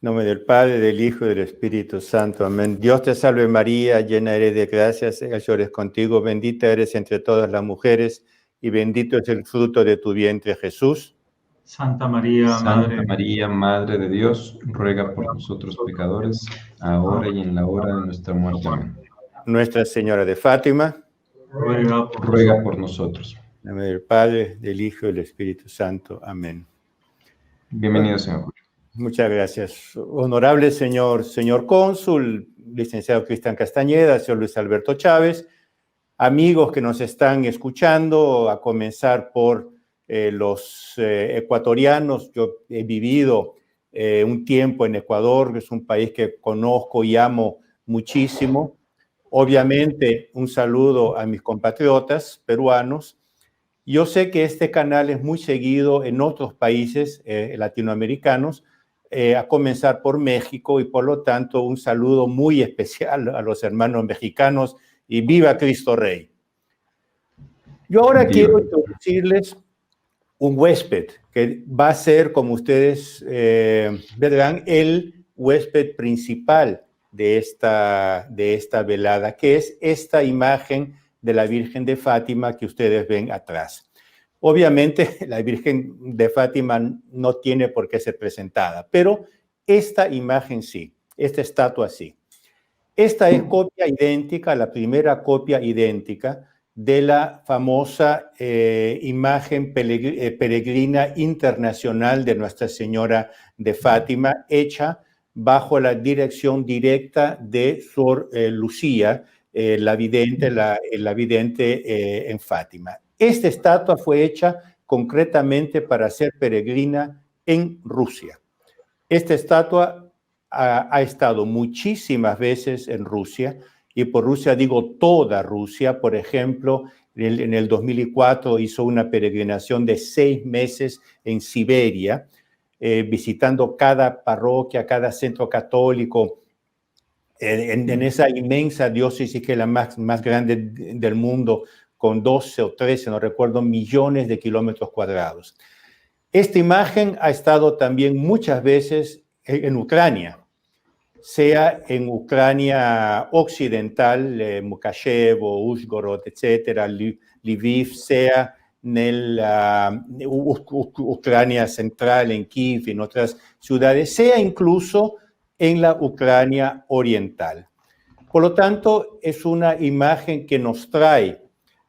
En nombre del Padre, del Hijo y del Espíritu Santo. Amén. Dios te salve María, llena eres de gracias, el Señor es contigo, bendita eres entre todas las mujeres y bendito es el fruto de tu vientre, Jesús. Santa María, Madre de Dios, ruega por nosotros pecadores, ahora y en la hora de nuestra muerte. Amén. Nuestra Señora de Fátima, ruega por nosotros. en nombre del Padre, del Hijo y del Espíritu Santo. Amén. Bienvenido, señor Julio. Muchas gracias. Honorable señor cónsul, licenciado Cristian Castañeda, señor Luis Alberto Chávez, amigos que nos están escuchando, a comenzar por los ecuatorianos. Yo he vivido un tiempo en Ecuador, es un país que conozco y amo muchísimo. Obviamente, un saludo a mis compatriotas peruanos. Yo sé que este canal es muy seguido en otros países latinoamericanos, a comenzar por México, y por lo tanto un saludo muy especial a los hermanos mexicanos y viva Cristo Rey. Yo ahora quiero introducirles un huésped que va a ser, como ustedes verán, el huésped principal de esta velada, que es esta imagen de la Virgen de Fátima que ustedes ven atrás. Obviamente, la Virgen de Fátima no tiene por qué ser presentada, pero esta imagen sí, esta estatua sí. Esta es copia idéntica, la primera copia idéntica de la famosa imagen peregrina internacional de Nuestra Señora de Fátima, hecha bajo la dirección directa de Sor Lucía, la vidente en Fátima. Esta estatua fue hecha concretamente para ser peregrina en Rusia. Esta estatua ha estado muchísimas veces en Rusia, y por Rusia digo toda Rusia. Por ejemplo, en el 2004 hizo una peregrinación de 6 meses en Siberia, visitando cada parroquia, cada centro católico, en esa inmensa diócesis que es la más grande del mundo, con 12 o 13, no recuerdo, millones de kilómetros cuadrados. Esta imagen ha estado también muchas veces en Ucrania, sea en Ucrania occidental, Mukashevo, Uzhgorod, etcétera, Lviv, sea en Ucrania central, en Kiev, en otras ciudades, sea incluso en la Ucrania oriental. Por lo tanto, es una imagen que nos trae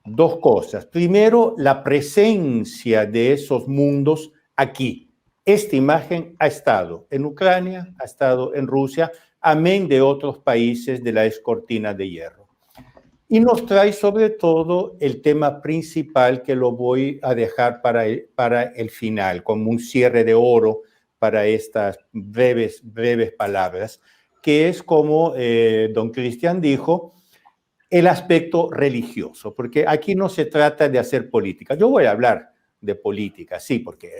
dos cosas. Primero, la presencia de esos mundos aquí. Esta imagen ha estado en Ucrania, ha estado en Rusia, amén de otros países de la cortina de hierro. Y nos trae sobre todo el tema principal, que lo voy a dejar para el final, como un cierre de oro para estas breves palabras, que es, como don Cristian dijo, el aspecto religioso, porque aquí no se trata de hacer política. Yo voy a hablar de política, sí, porque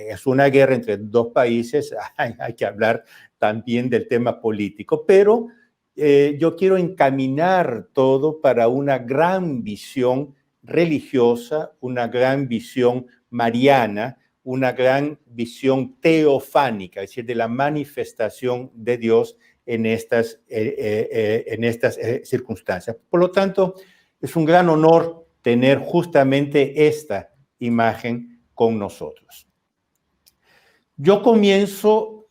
es una guerra entre dos países, hay que hablar también del tema político, pero yo quiero encaminar todo para una gran visión religiosa, una gran visión mariana, una gran visión teofánica, es decir, de la manifestación de Dios en estas circunstancias. Por lo tanto, es un gran honor tener justamente esta imagen con nosotros. Yo comienzo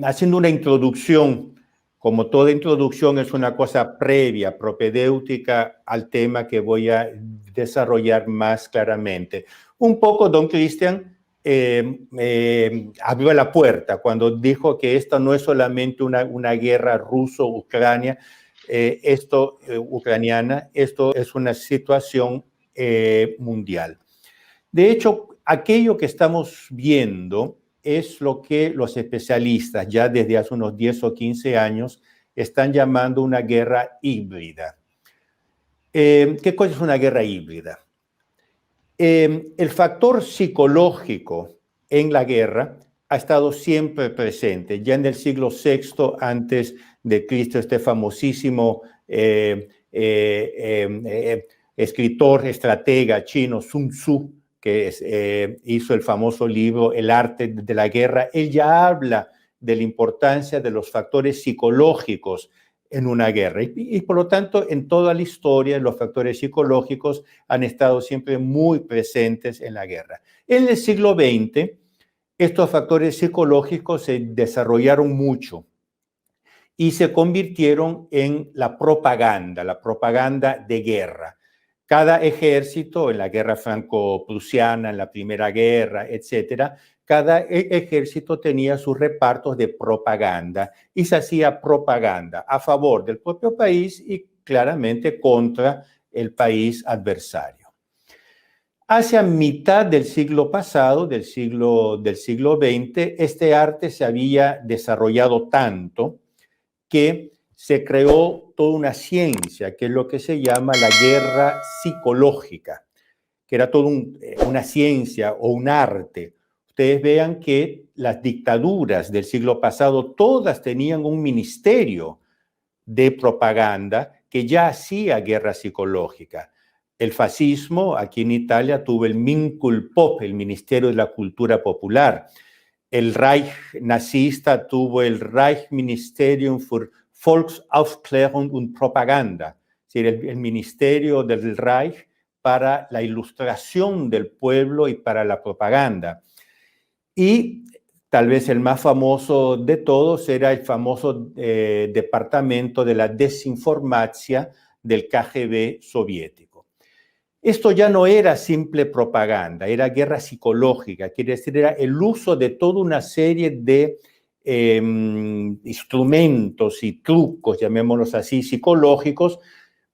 haciendo una introducción. Como toda introducción es una cosa previa, propedéutica al tema que voy a desarrollar más claramente. Un poco, don Cristian abrió la puerta cuando dijo que esta no es solamente una guerra ruso-ucraniana, ucraniana, esto es una situación mundial. De hecho, aquello que estamos viendo es lo que los especialistas ya desde hace unos 10 o 15 años están llamando una guerra híbrida. ¿Qué cosa es una guerra híbrida? El factor psicológico en la guerra ha estado siempre presente. Ya en el siglo VI antes de Cristo, este famosísimo escritor, estratega chino Sun Tzu, que hizo el famoso libro El arte de la guerra, él ya habla de la importancia de los factores psicológicos en una guerra. Y por lo tanto, en toda la historia, los factores psicológicos han estado siempre muy presentes en la guerra. En el siglo XX, estos factores psicológicos se desarrollaron mucho y se convirtieron en la propaganda de guerra. Cada ejército, en la guerra franco-prusiana, en la Primera Guerra, etcétera, cada ejército tenía sus repartos de propaganda y se hacía propaganda a favor del propio país y claramente contra el país adversario. Hacia mitad del siglo pasado, del siglo XX, este arte se había desarrollado tanto que se creó toda una ciencia, que es lo que se llama la guerra psicológica, que era toda una ciencia o un arte. Ustedes vean que las dictaduras del siglo pasado todas tenían un ministerio de propaganda que ya hacía guerra psicológica. El fascismo, aquí en Italia, tuvo el Minkulpop, el Ministerio de la Cultura Popular. El Reich nazista tuvo el Reichsministerium für Volksaufklärung und Propaganda, es decir, el Ministerio del Reich para la ilustración del pueblo y para la propaganda. Y tal vez el más famoso de todos era el famoso departamento de la desinformacia del KGB soviético. Esto ya no era simple propaganda, era guerra psicológica, quiere decir, era el uso de toda una serie de instrumentos y trucos, llamémoslos así, psicológicos,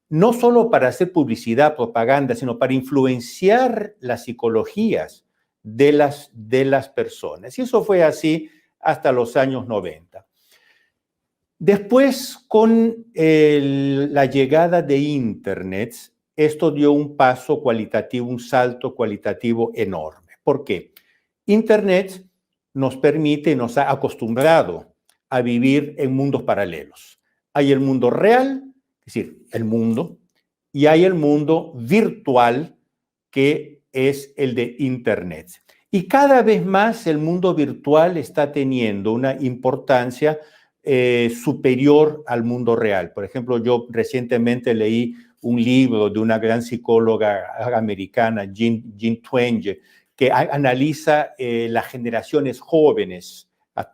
no solo para hacer publicidad, propaganda, sino para influenciar las psicologías de las personas. Y eso fue así hasta los años 90. Después, con la llegada de Internet, esto dio un paso cualitativo, un salto cualitativo enorme. ¿Por qué? Internet nos permite y nos ha acostumbrado a vivir en mundos paralelos. Hay el mundo real, es decir, el mundo, y hay el mundo virtual, que es el de Internet. Y cada vez más el mundo virtual está teniendo una importancia superior al mundo real. Por ejemplo, yo recientemente leí un libro de una gran psicóloga americana, Jean Twenge, que analiza las generaciones jóvenes a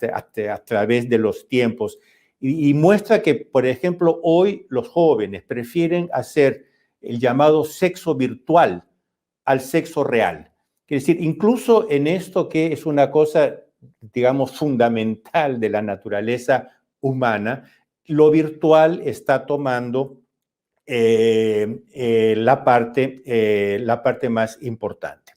través de los tiempos y muestra que, por ejemplo, hoy los jóvenes prefieren hacer el llamado sexo virtual al sexo real. Es decir, incluso en esto que es una cosa, digamos, fundamental de la naturaleza humana, lo virtual está tomando la parte más importante.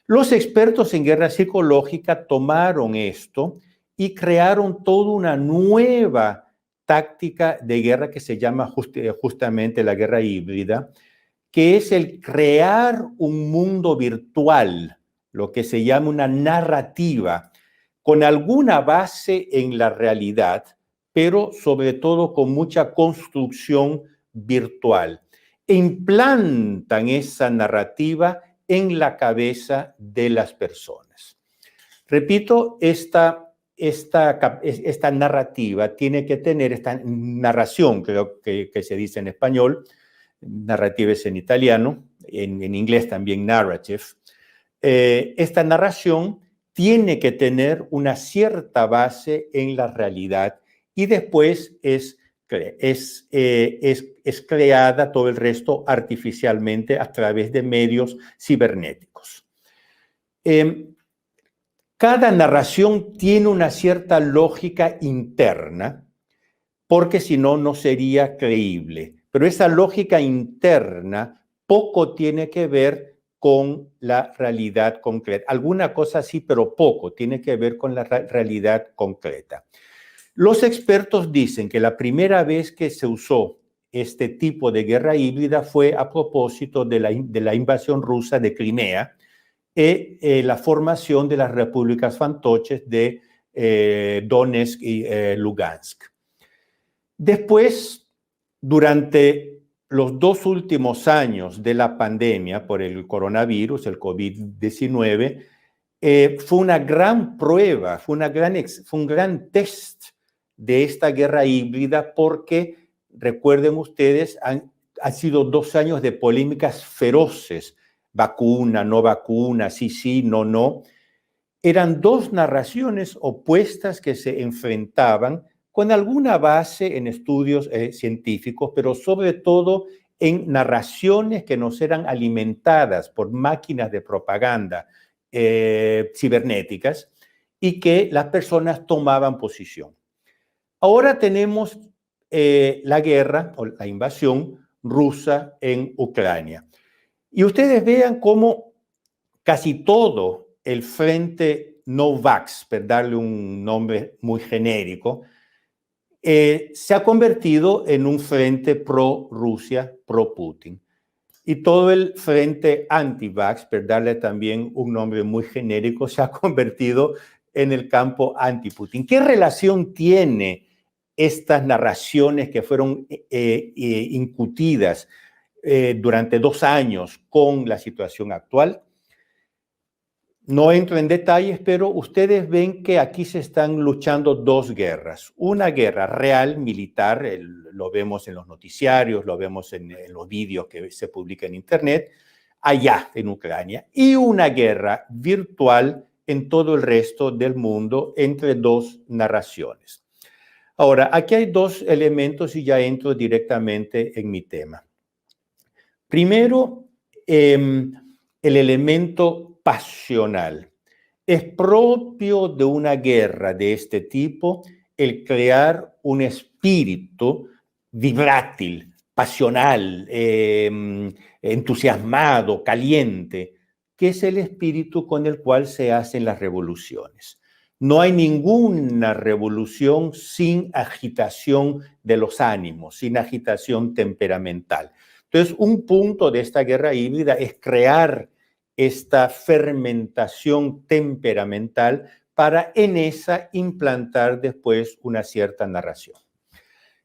Los expertos en guerra psicológica tomaron esto y crearon toda una nueva táctica de guerra que se llama justamente la guerra híbrida, que es el crear un mundo virtual, lo que se llama una narrativa, con alguna base en la realidad, pero sobre todo con mucha construcción virtual. E implantan esa narrativa en la cabeza de las personas. Repito, esta narrativa tiene que tener, esta narración, creo que se dice en español, narrativa es en italiano, en inglés también narrative. Esta narración tiene que tener una cierta base en la realidad y después es creada todo el resto artificialmente a través de medios cibernéticos. Cada narración tiene una cierta lógica interna, porque si no, no sería creíble. Pero esa lógica interna poco tiene que ver con la realidad concreta. Alguna cosa sí, pero poco tiene que ver con la realidad concreta. Los expertos dicen que la primera vez que se usó este tipo de guerra híbrida fue a propósito de la invasión rusa de Crimea y la formación de las repúblicas fantoches de Donetsk y Lugansk. Después, durante los 2 últimos años de la pandemia por el coronavirus, el COVID-19, fue una gran prueba, fue un gran test de esta guerra híbrida porque, recuerden ustedes, han sido 2 años de polémicas feroces, vacuna, no vacuna, sí, no. Eran 2 narraciones opuestas que se enfrentaban con alguna base en estudios científicos, pero sobre todo en narraciones que nos eran alimentadas por máquinas de propaganda cibernéticas y que las personas tomaban posición. Ahora tenemos la guerra o la invasión rusa en Ucrania. Y ustedes vean cómo casi todo el frente no-vax, por darle un nombre muy genérico, se ha convertido en un frente pro-Rusia, pro-Putin. Y todo el frente anti-vax, por darle también un nombre muy genérico, se ha convertido en el campo anti-Putin. ¿Qué relación tiene estas narraciones que fueron incutidas durante 2 años con la situación actual? No entro en detalles, pero ustedes ven que aquí se están luchando 2 guerras. Una guerra real, militar, lo vemos en los noticiarios, lo vemos en los vídeos que se publican en Internet, allá en Ucrania, y una guerra virtual en todo el resto del mundo entre 2 narraciones. Ahora, aquí hay 2 elementos y ya entro directamente en mi tema. Primero, el elemento pasional. Es propio de una guerra de este tipo el crear un espíritu vibrátil, pasional, entusiasmado, caliente, que es el espíritu con el cual se hacen las revoluciones. No hay ninguna revolución sin agitación de los ánimos, sin agitación temperamental. Entonces, un punto de esta guerra híbrida es crear esta fermentación temperamental para en esa implantar después una cierta narración.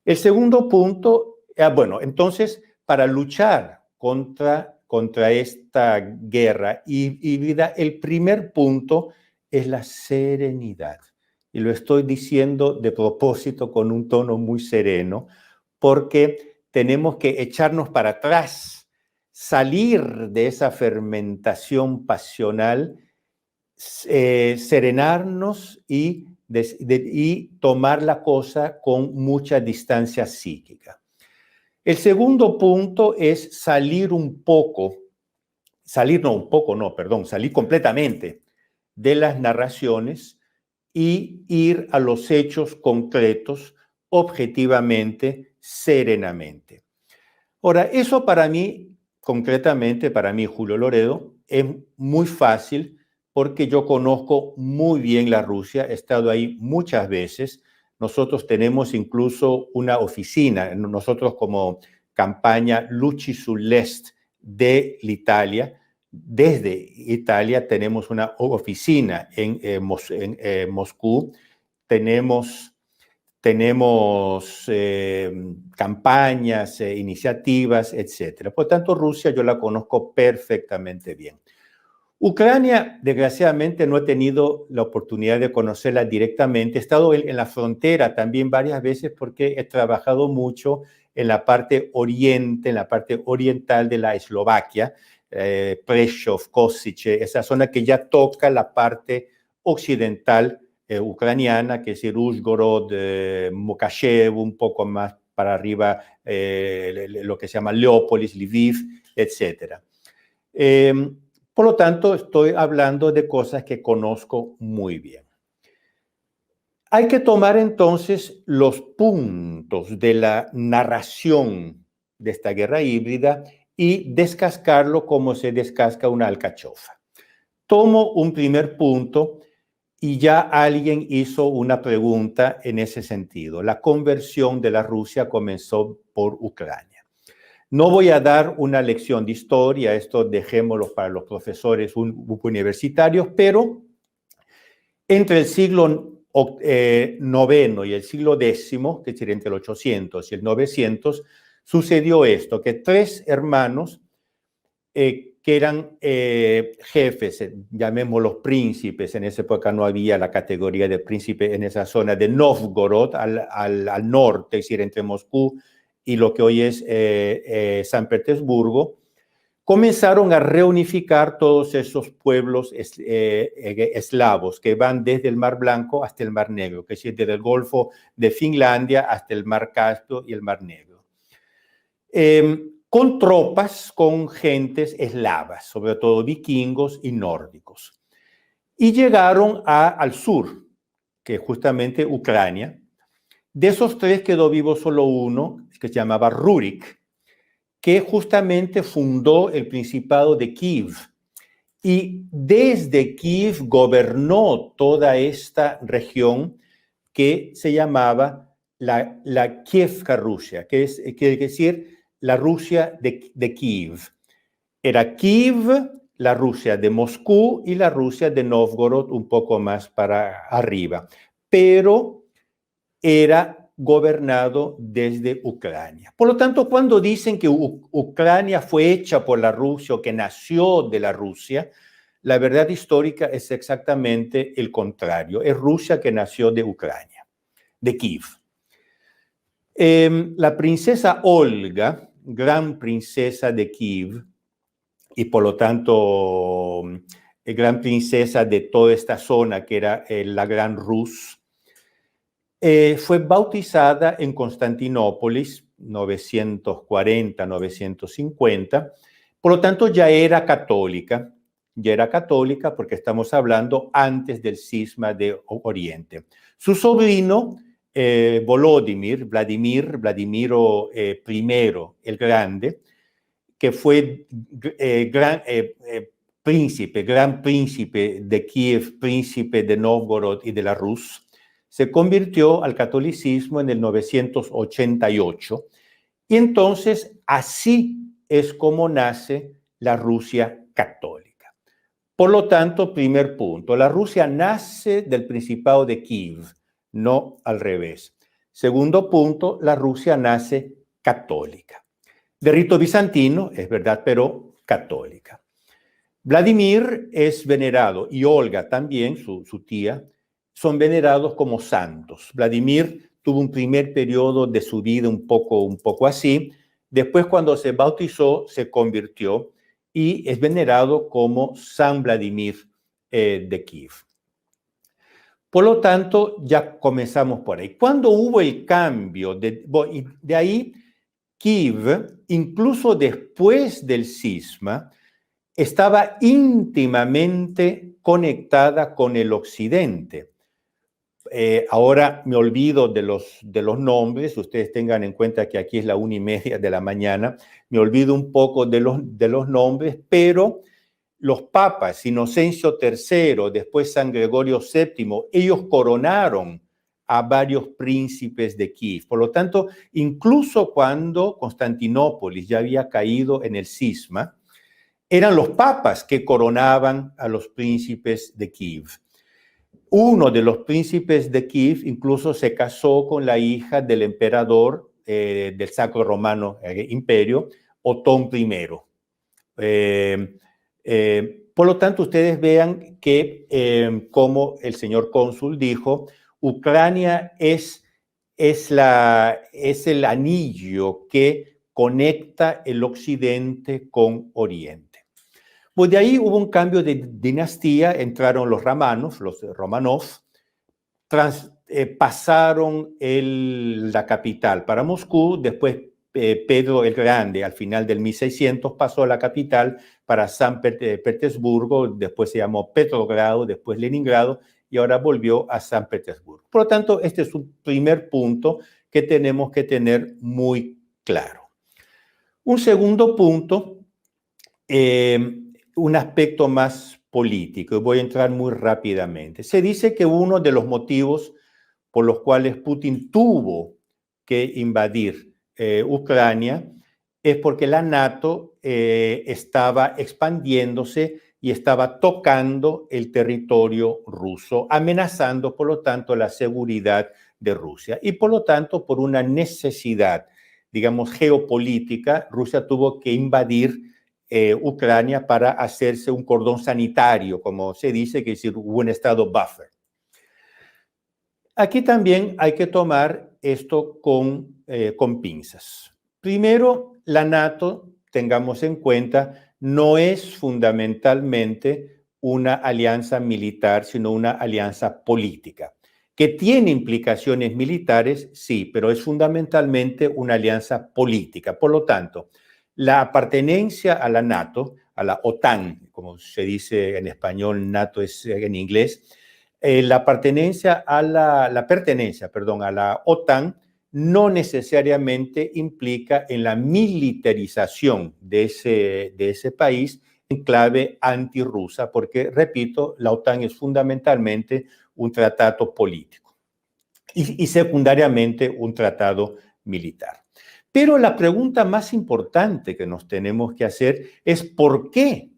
El segundo punto, entonces, para luchar contra esta guerra híbrida, el primer punto es la serenidad. Y lo estoy diciendo de propósito con un tono muy sereno, porque tenemos que echarnos para atrás, salir de esa fermentación pasional, serenarnos y tomar la cosa con mucha distancia psíquica. El segundo punto es salir completamente de las narraciones y ir a los hechos concretos, objetivamente, serenamente. Ahora, eso para mí, concretamente para mí, Julio Loredo, es muy fácil porque yo conozco muy bien la Rusia, he estado ahí muchas veces. Nosotros tenemos incluso una oficina, nosotros como campaña Luci sull'Est de Italia, desde Italia tenemos una oficina en Moscú, tenemos campañas, iniciativas, etc. Por tanto, Rusia yo la conozco perfectamente bien. Ucrania, desgraciadamente, no he tenido la oportunidad de conocerla directamente. He estado en la frontera también varias veces porque he trabajado mucho en la parte oriente, en la parte oriental de la Eslovaquia, Prešov, Košice, esa zona que ya toca la parte occidental ucraniana, que es Uzhhorod, Mukacheva, un poco más para arriba, lo que se llama Leópolis, Lviv, etc. Por lo tanto, estoy hablando de cosas que conozco muy bien. Hay que tomar entonces los puntos de la narración de esta guerra híbrida y descascarlo como se descasca una alcachofa. Tomo un primer punto y ya alguien hizo una pregunta en ese sentido. La conversión de la Rusia comenzó por Ucrania. No voy a dar una lección de historia, esto dejémoslo para los profesores universitarios, pero entre el siglo IX y el siglo X, que sería entre el 800 y el 900, sucedió esto, que 3 hermanos que eran jefes, llamémoslos príncipes, en esa época no había la categoría de príncipe en esa zona de Novgorod, al norte, es decir, entre Moscú y lo que hoy es San Petersburgo, comenzaron a reunificar todos esos pueblos eslavos que van desde el Mar Blanco hasta el Mar Negro, que es decir, desde el Golfo de Finlandia hasta el Mar Caspio y el Mar Negro. Con tropas, con gentes eslavas, sobre todo vikingos y nórdicos. Y llegaron al sur, que es justamente Ucrania. De esos 3 quedó vivo solo uno, que se llamaba Rurik, que justamente fundó el Principado de Kiev. Y desde Kiev gobernó toda esta región que se llamaba la Kievska Rusia, que quiere decir la Rusia de Kiev. Era Kiev, la Rusia de Moscú y la Rusia de Novgorod un poco más para arriba, pero era gobernado desde Ucrania. Por lo tanto, cuando dicen que Ucrania fue hecha por la Rusia o que nació de la Rusia, la verdad histórica es exactamente el contrario. Es Rusia que nació de Ucrania, de Kiev. La princesa Olga, gran princesa de Kiev, y por lo tanto gran princesa de toda esta zona que era la Gran Rus, fue bautizada en Constantinópolis, 940-950, por lo tanto ya era católica porque estamos hablando antes del cisma de Oriente. Su sobrino, Vladimiro I el Grande, que fue gran príncipe de Kiev, príncipe de Novgorod y de la Rus, se convirtió al catolicismo en el 988 y entonces así es como nace la Rusia católica. Por lo tanto, primer punto, la Rusia nace del Principado de Kiev, no al revés. Segundo punto, la Rusia nace católica. De rito bizantino, es verdad, pero católica. Vladimir es venerado y Olga también, su tía, son venerados como santos. Vladimir tuvo un primer periodo de su vida un poco así. Después, cuando se bautizó, se convirtió y es venerado como San Vladimir de Kiev. Por lo tanto, ya comenzamos por ahí. Cuando hubo el cambio, de ahí, Kiev, incluso después del cisma, estaba íntimamente conectada con el occidente. Ahora me olvido de los nombres, ustedes tengan en cuenta que aquí es la 1:30 de la mañana, me olvido un poco de los nombres, pero los papas, Inocencio III, después San Gregorio VII, ellos coronaron a varios príncipes de Kiev. Por lo tanto, incluso cuando Constantinópolis ya había caído en el cisma, eran los papas que coronaban a los príncipes de Kiev. Uno de los príncipes de Kiev incluso se casó con la hija del emperador del Sacro Romano Imperio, Otón I. Por lo tanto, ustedes vean que, como el señor cónsul dijo, Ucrania es el anillo que conecta el occidente con Oriente. Pues de ahí hubo un cambio de dinastía, entraron los Romanov, pasaron la capital para Moscú, después Pedro el Grande, al final del 1600, pasó a la capital para San Petersburgo, después se llamó Petrogrado, después Leningrado, y ahora volvió a San Petersburgo. Por lo tanto, este es un primer punto que tenemos que tener muy claro. Un segundo punto, un aspecto más político, y voy a entrar muy rápidamente. Se dice que uno de los motivos por los cuales Putin tuvo que invadir Ucrania es porque la NATO estaba expandiéndose y estaba tocando el territorio ruso, amenazando, por lo tanto, la seguridad de Rusia y, por lo tanto, por una necesidad digamos, geopolítica, Rusia tuvo que invadir Ucrania para hacerse un cordón sanitario, como se dice, que es decir, hubo un estado buffer. Aquí también hay que tomar esto con pinzas. Primero, la NATO, tengamos en cuenta, no es fundamentalmente una alianza militar, sino una alianza política, que tiene implicaciones militares, sí, pero es fundamentalmente una alianza política. Por lo tanto, la pertenencia a la NATO, a la OTAN, como se dice en español, NATO es en inglés, la pertenencia a la OTAN no necesariamente implica en la militarización de ese país en clave antirrusa, porque, repito, la OTAN es fundamentalmente un tratado político y secundariamente un tratado militar. Pero la pregunta más importante que nos tenemos que hacer es ¿por qué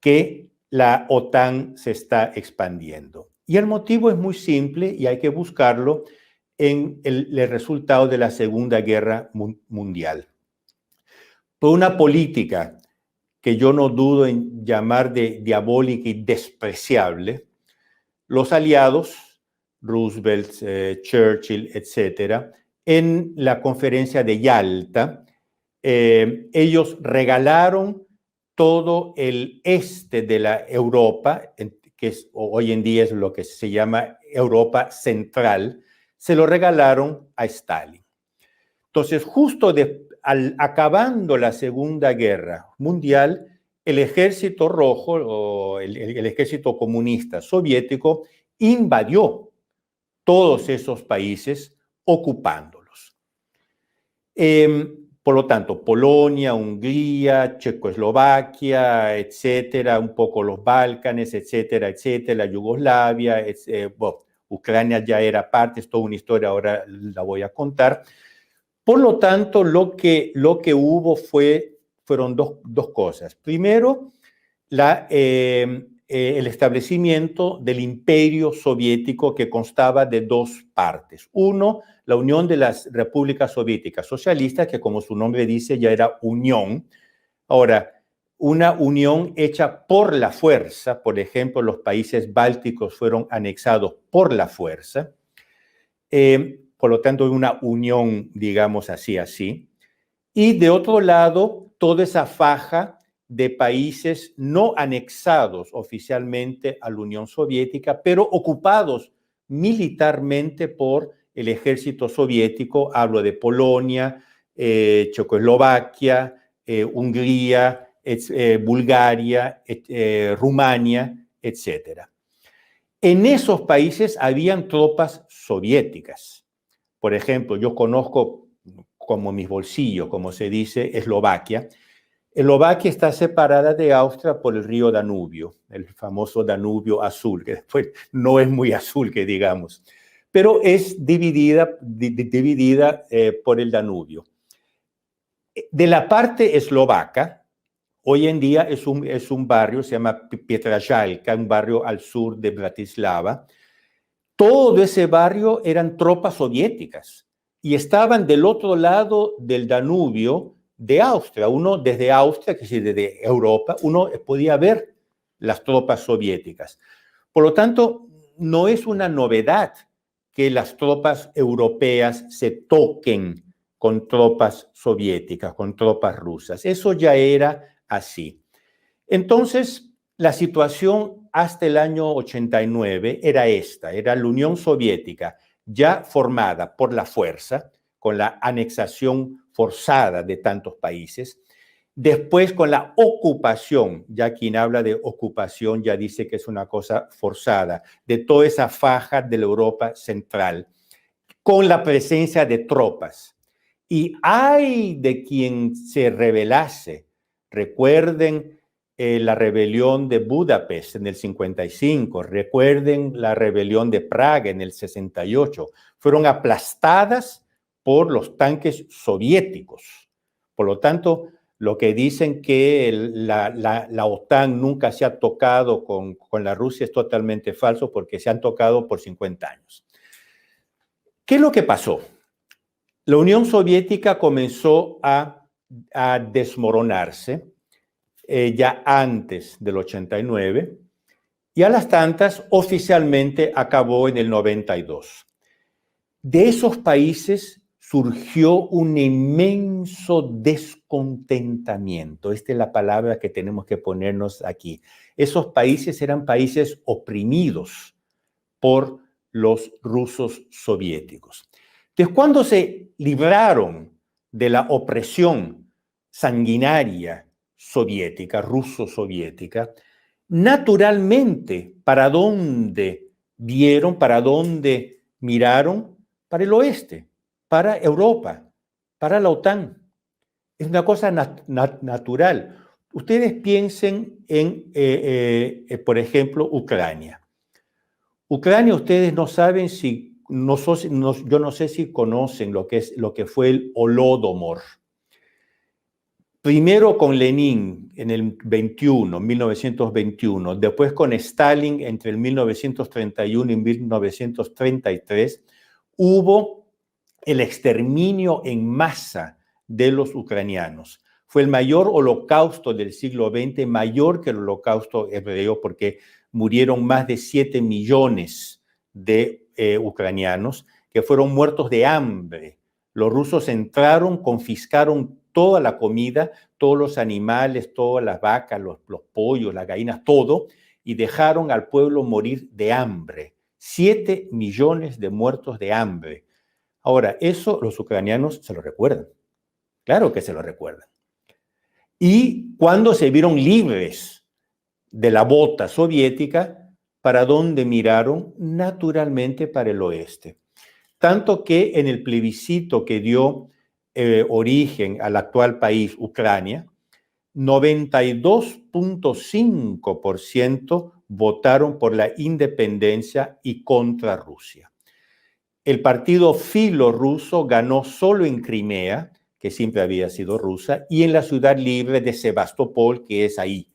que la OTAN se está expandiendo? Y el motivo es muy simple y hay que buscarlo en el resultado de la Segunda Guerra Mundial. Por una política que yo no dudo en llamar de diabólica y despreciable, los aliados, Roosevelt, Churchill, etcétera, en la conferencia de Yalta, ellos regalaron todo el este de la Europa, que hoy en día es lo que se llama Europa Central, se lo regalaron a Stalin. Entonces, justo acabando la Segunda Guerra Mundial, el Ejército Rojo o el Ejército Comunista Soviético invadió todos esos países ocupándolos. Por lo tanto, Polonia, Hungría, Checoslovaquia, etcétera, un poco los Balcanes, etcétera, etcétera, Yugoslavia, bueno, Ucrania ya era parte, es toda una historia, ahora la voy a contar. Por lo tanto, lo que hubo fueron dos cosas. Primero, el establecimiento del imperio soviético que constaba de dos partes. Uno, la Unión de las Repúblicas Soviéticas Socialistas, que como su nombre dice ya era unión. Ahora, una unión hecha por la fuerza, por ejemplo, los países bálticos fueron anexados por la fuerza. Por lo tanto, una unión, digamos así. Y de otro lado, toda esa faja de países no anexados oficialmente a la Unión Soviética, pero ocupados militarmente por el ejército soviético. Hablo de Polonia, Checoslovaquia, Hungría, Bulgaria, Rumania, etc. En esos países habían tropas soviéticas. Por ejemplo, yo conozco como mis bolsillos, como se dice, Eslovaquia. Eslovaquia está separada de Austria por el río Danubio, el famoso Danubio azul, que después no es muy azul, que digamos, pero es dividida por el Danubio. De la parte eslovaca, hoy en día es un barrio, se llama Pietrasjalka, un barrio al sur de Bratislava. Todo ese barrio eran tropas soviéticas y estaban del otro lado del Danubio de Austria. Uno desde Austria, que es decir, desde Europa, uno podía ver las tropas soviéticas. Por lo tanto, no es una novedad que las tropas europeas se toquen con tropas soviéticas, con tropas rusas. Eso ya era así. Entonces, la situación hasta el año 89 era esta, era la Unión Soviética ya formada por la fuerza, con la anexación forzada de tantos países, después con la ocupación, ya quien habla de ocupación ya dice que es una cosa forzada, de toda esa faja de la Europa Central, con la presencia de tropas. Y ay de quien se rebelase, recuerden la rebelión de Budapest en el 55, recuerden la rebelión de Praga en el 68, fueron aplastadas por los tanques soviéticos. Por lo tanto, lo que dicen que la OTAN nunca se ha tocado con la Rusia es totalmente falso porque se han tocado por 50 años. ¿Qué es lo que pasó? La Unión Soviética comenzó a desmoronarse ya antes del 89 y a las tantas oficialmente acabó en el 92. De esos países surgió un inmenso descontentamiento. Esta es la palabra que tenemos que ponernos aquí. Esos países eran países oprimidos por los rusos soviéticos. Entonces, cuando se libraron de la opresión sanguinaria soviética, ruso-soviética, naturalmente, ¿para dónde vieron, para dónde miraron? Para el oeste, para Europa, para la OTAN. Es una cosa natural. Ustedes piensen en, por ejemplo, Ucrania. Ucrania, ustedes no saben si, yo no sé si conocen lo que fue el Holodomor. Primero con Lenin en el 1921, después con Stalin entre el 1931 y 1933, hubo el exterminio en masa de los ucranianos. Fue el mayor holocausto del siglo XX, mayor que el holocausto hebreo, porque murieron más de 7 millones de ucranianos que fueron muertos de hambre. Los rusos entraron, confiscaron toda la comida, todos los animales, todas las vacas, los pollos, las gallinas, todo, y dejaron al pueblo morir de hambre. 7 millones de muertos de hambre. Ahora, eso los ucranianos se lo recuerdan. Claro que se lo recuerdan. Y cuando se vieron libres de la bota soviética, ¿para dónde miraron? Naturalmente para el oeste. Tanto que en el plebiscito que dio origen al actual país, Ucrania, 92.5% votaron por la independencia y contra Rusia. El partido filorruso ganó solo en Crimea, que siempre había sido rusa, y en la ciudad libre de Sebastopol, que es ahí,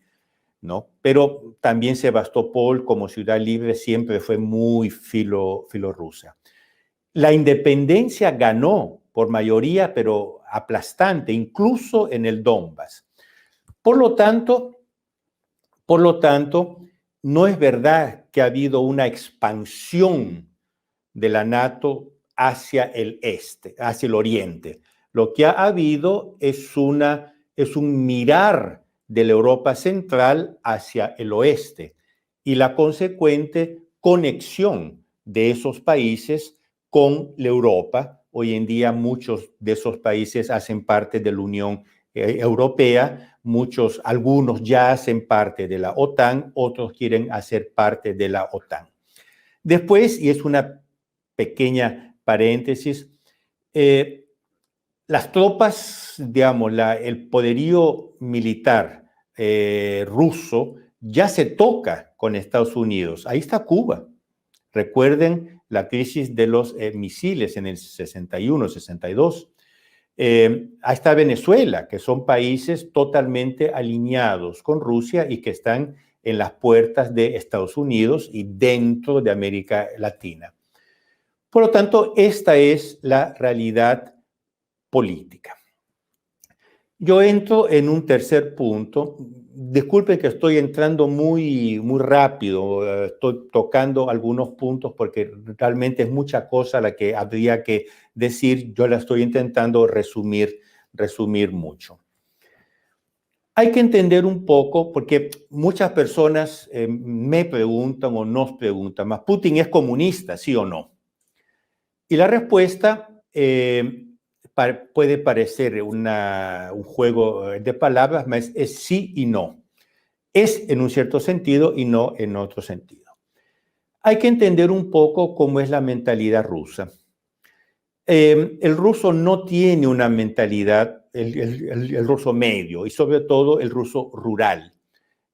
¿no? Pero también Sebastopol como ciudad libre siempre fue muy filorrusa. La independencia ganó por mayoría, pero aplastante, incluso en el Donbass. Por lo tanto, no es verdad que ha habido una expansión de la NATO hacia el este, hacia el oriente. Lo que ha habido es un mirar de la Europa central hacia el oeste y la consecuente conexión de esos países con la Europa. Hoy en día muchos de esos países hacen parte de la Unión Europea, algunos ya hacen parte de la OTAN, otros quieren hacer parte de la OTAN. Después, y es una pequeña paréntesis, las tropas, digamos, el poderío militar ruso ya se toca con Estados Unidos. Ahí está Cuba. Recuerden la crisis de los misiles en el 61, 62. Ahí está Venezuela, que son países totalmente alineados con Rusia y que están en las puertas de Estados Unidos y dentro de América Latina. Por lo tanto, esta es la realidad política. Yo entro en un tercer punto. Disculpen que estoy entrando muy rápido, estoy tocando algunos puntos porque realmente es mucha cosa la que habría que decir. Yo la estoy intentando resumir mucho. Hay que entender un poco, porque muchas personas me preguntan o nos preguntan, ¿más Putin es comunista, sí o no? Y la respuesta puede parecer un juego de palabras, pero es sí y no. Es en un cierto sentido y no en otro sentido. Hay que entender un poco cómo es la mentalidad rusa. El ruso no tiene una mentalidad, el ruso medio y sobre todo el ruso rural,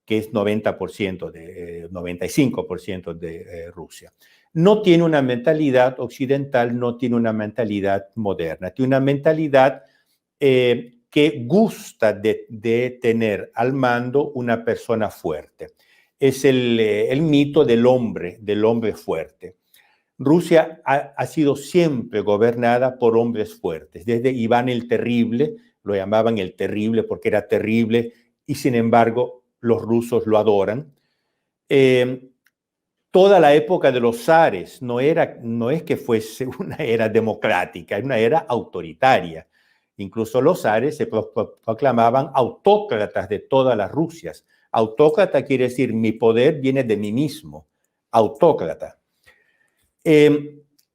que es 95% de Rusia. No tiene una mentalidad occidental, no tiene una mentalidad moderna, tiene una mentalidad que gusta de tener al mando una persona fuerte. Es el mito del hombre fuerte. Rusia ha sido siempre gobernada por hombres fuertes. Desde Iván el Terrible, lo llamaban el Terrible porque era terrible, y sin embargo los rusos lo adoran. Toda la época de los zares no es que fuese una era democrática, era una era autoritaria. Incluso los zares se proclamaban autócratas de todas las Rusias. Autócrata quiere decir mi poder viene de mí mismo, autócrata.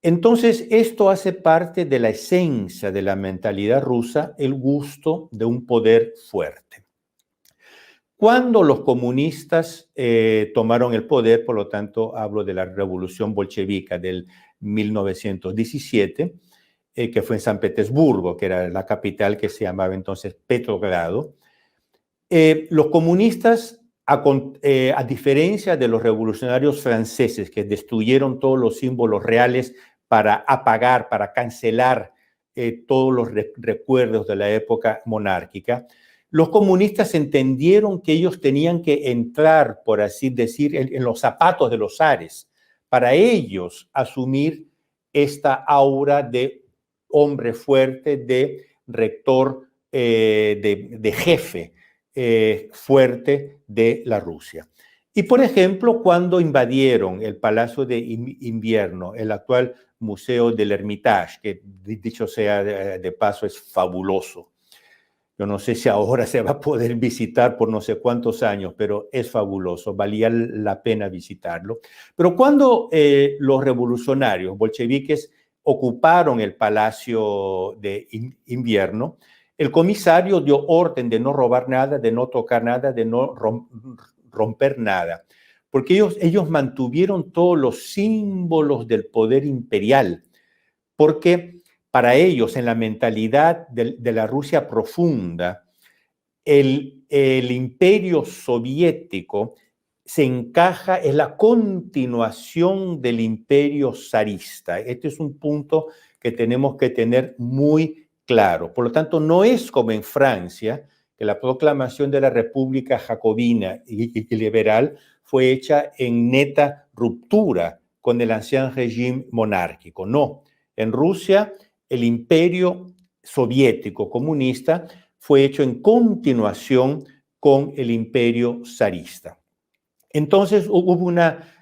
Entonces, esto hace parte de la esencia de la mentalidad rusa, el gusto de un poder fuerte. Cuando los comunistas tomaron el poder, por lo tanto, hablo de la revolución bolchevica del 1917, que fue en San Petersburgo, que era la capital que se llamaba entonces Petrogrado, los comunistas, a diferencia de los revolucionarios franceses que destruyeron todos los símbolos reales para apagar, para cancelar todos los recuerdos de la época monárquica, los comunistas entendieron que ellos tenían que entrar, por así decir, en los zapatos de los zares, para ellos asumir esta aura de hombre fuerte, de rector, de jefe fuerte de la Rusia. Y, por ejemplo, cuando invadieron el Palacio de Invierno, el actual Museo del Hermitage, que dicho sea de paso es fabuloso. Yo no sé si ahora se va a poder visitar por no sé cuántos años, pero es fabuloso, valía la pena visitarlo. Pero cuando los revolucionarios bolcheviques ocuparon el Palacio de Invierno, el comisario dio orden de no robar nada, de no tocar nada, de no romper nada, porque ellos mantuvieron todos los símbolos del poder imperial, porque para ellos, en la mentalidad de la Rusia profunda, el imperio soviético se encaja, es la continuación del imperio zarista. Este es un punto que tenemos que tener muy claro. Por lo tanto, no es como en Francia, que la proclamación de la República Jacobina y liberal fue hecha en neta ruptura con el ancien régimen monárquico. No, en Rusia el imperio soviético comunista fue hecho en continuación con el imperio zarista. Entonces hubo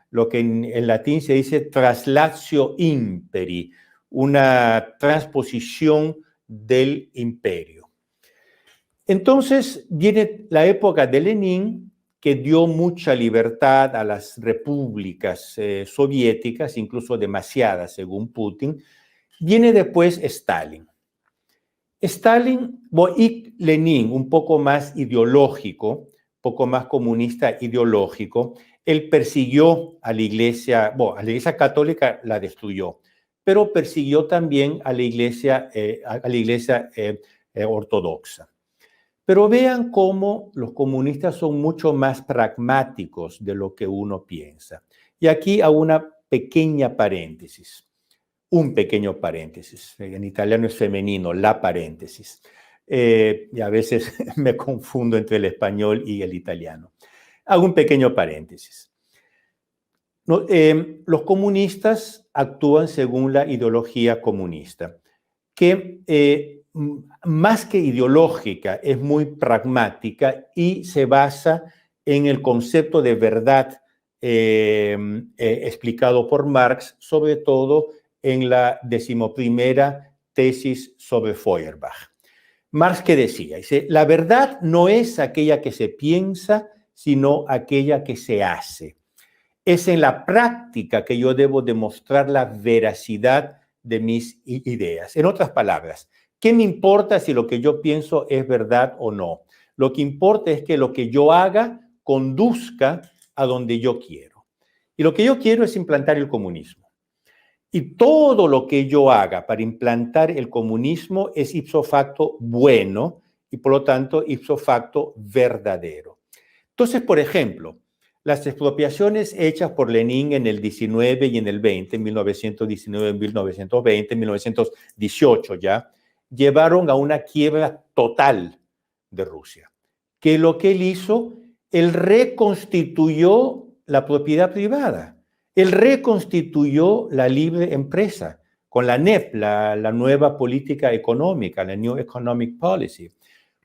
lo que en latín se dice traslatio imperi, una transposición del imperio. Entonces viene la época de Lenin, que dio mucha libertad a las repúblicas soviéticas, incluso demasiadas según Putin. Viene después Stalin. Stalin y Lenin, un poco más ideológico, un poco más comunista ideológico, él persiguió a la Iglesia católica la destruyó, pero persiguió también a la Iglesia ortodoxa. Pero vean cómo los comunistas son mucho más pragmáticos de lo que uno piensa. Y aquí hago una pequeña paréntesis. Un pequeño paréntesis. En italiano es femenino, la paréntesis. Y a veces me confundo entre el español y el italiano. Hago un pequeño paréntesis. Los comunistas actúan según la ideología comunista, que más que ideológica es muy pragmática y se basa en el concepto de verdad explicado por Marx, sobre todo en la 11ª tesis sobre Feuerbach. Marx, ¿qué decía? Dice, la verdad no es aquella que se piensa, sino aquella que se hace. Es en la práctica que yo debo demostrar la veracidad de mis ideas. En otras palabras, ¿qué me importa si lo que yo pienso es verdad o no? Lo que importa es que lo que yo haga conduzca a donde yo quiero. Y lo que yo quiero es implantar el comunismo. Y todo lo que yo haga para implantar el comunismo es ipso facto bueno y por lo tanto ipso facto verdadero. Entonces, por ejemplo, las expropiaciones hechas por Lenin en el 19 y en el 20, en 1919, 1920, 1918 ya, llevaron a una quiebra total de Rusia. Que lo que él hizo, él reconstituyó la propiedad privada. Él reconstituyó la libre empresa con la NEP, la nueva política económica, la New Economic Policy.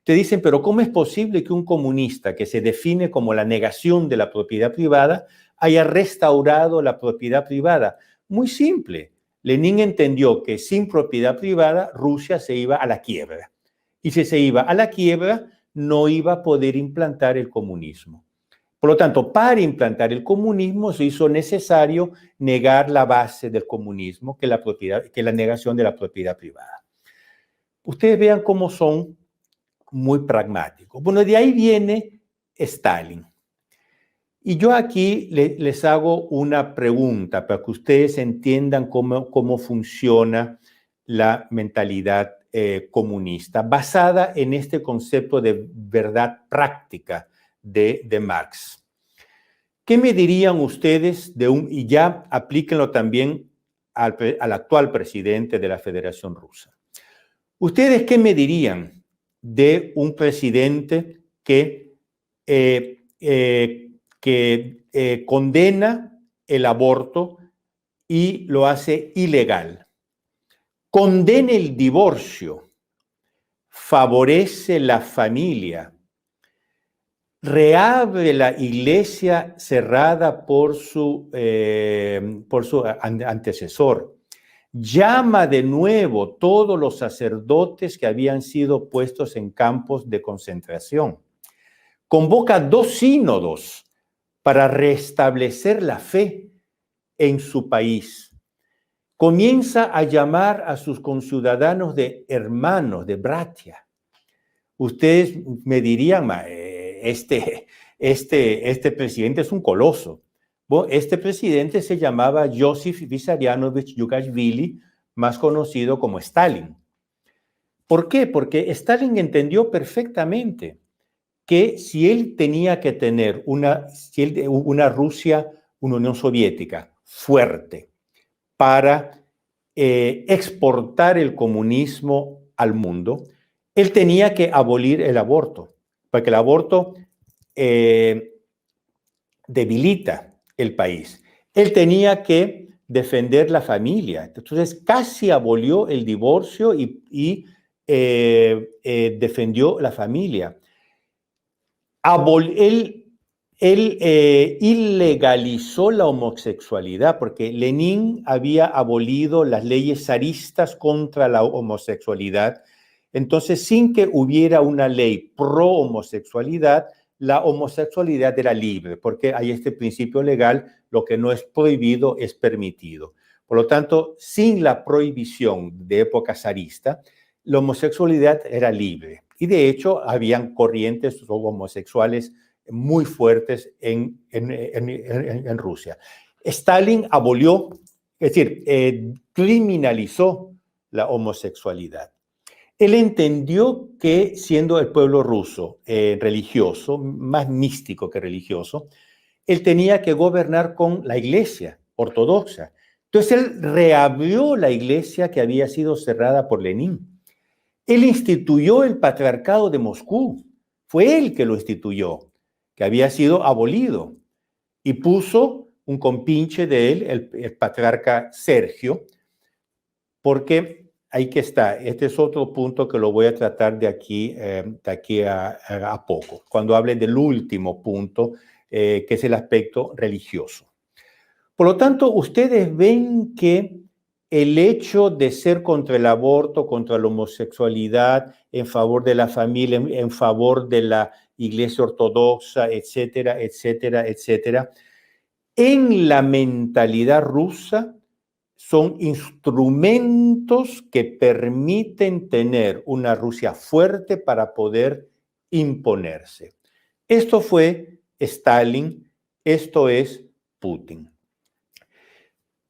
Te dicen, pero ¿cómo es posible que un comunista que se define como la negación de la propiedad privada haya restaurado la propiedad privada? Muy simple. Lenin entendió que sin propiedad privada Rusia se iba a la quiebra. Y si se iba a la quiebra, no iba a poder implantar el comunismo. Por lo tanto, para implantar el comunismo se hizo necesario negar la base del comunismo, que es la negación de la propiedad privada. Ustedes vean cómo son muy pragmáticos. Bueno, de ahí viene Stalin. Y yo aquí les hago una pregunta para que ustedes entiendan cómo funciona la mentalidad comunista, basada en este concepto de verdad práctica de Marx. ¿Qué me dirían ustedes y ya aplíquenlo también al actual presidente de la Federación Rusa? ¿Ustedes qué me dirían de un presidente que condena el aborto y lo hace ilegal? Condena el divorcio, favorece la familia, reabre la iglesia cerrada por su antecesor, llama de nuevo todos los sacerdotes que habían sido puestos en campos de concentración, convoca 2 sínodos para restablecer la fe en su país. Comienza a llamar a sus conciudadanos de hermanos, de bratia. Ustedes me dirían, este presidente es un coloso. Bueno, este presidente se llamaba Joseph Vissarionovich Yugashvili, más conocido como Stalin. ¿Por qué? Porque Stalin entendió perfectamente que si él tenía que tener una Rusia, una Unión Soviética fuerte para exportar el comunismo al mundo, él tenía que abolir el aborto, porque el aborto debilita el país. Él tenía que defender la familia. Entonces, casi abolió el divorcio y defendió la familia. Él ilegalizó la homosexualidad porque Lenin había abolido las leyes zaristas contra la homosexualidad. Entonces, sin que hubiera una ley pro homosexualidad, la homosexualidad era libre, porque hay este principio legal, lo que no es prohibido es permitido. Por lo tanto, sin la prohibición de época zarista, la homosexualidad era libre. Y de hecho, habían corrientes homosexuales muy fuertes en Rusia. Stalin abolió, es decir, criminalizó la homosexualidad. Él entendió que siendo el pueblo ruso religioso, más místico que religioso, él tenía que gobernar con la iglesia ortodoxa. Entonces él reabrió la iglesia que había sido cerrada por Lenin. Él instituyó el patriarcado de Moscú. Fue él que lo instituyó, que había sido abolido. Y puso un compinche de él, el patriarca Sergio, porque ahí que está. Este es otro punto que lo voy a tratar de aquí a poco, cuando hable del último punto, que es el aspecto religioso. Por lo tanto, ustedes ven que el hecho de ser contra el aborto, contra la homosexualidad, en favor de la familia, en favor de la iglesia ortodoxa, etcétera, etcétera, etcétera, en la mentalidad rusa son instrumentos que permiten tener una Rusia fuerte para poder imponerse. Esto fue Stalin, esto es Putin.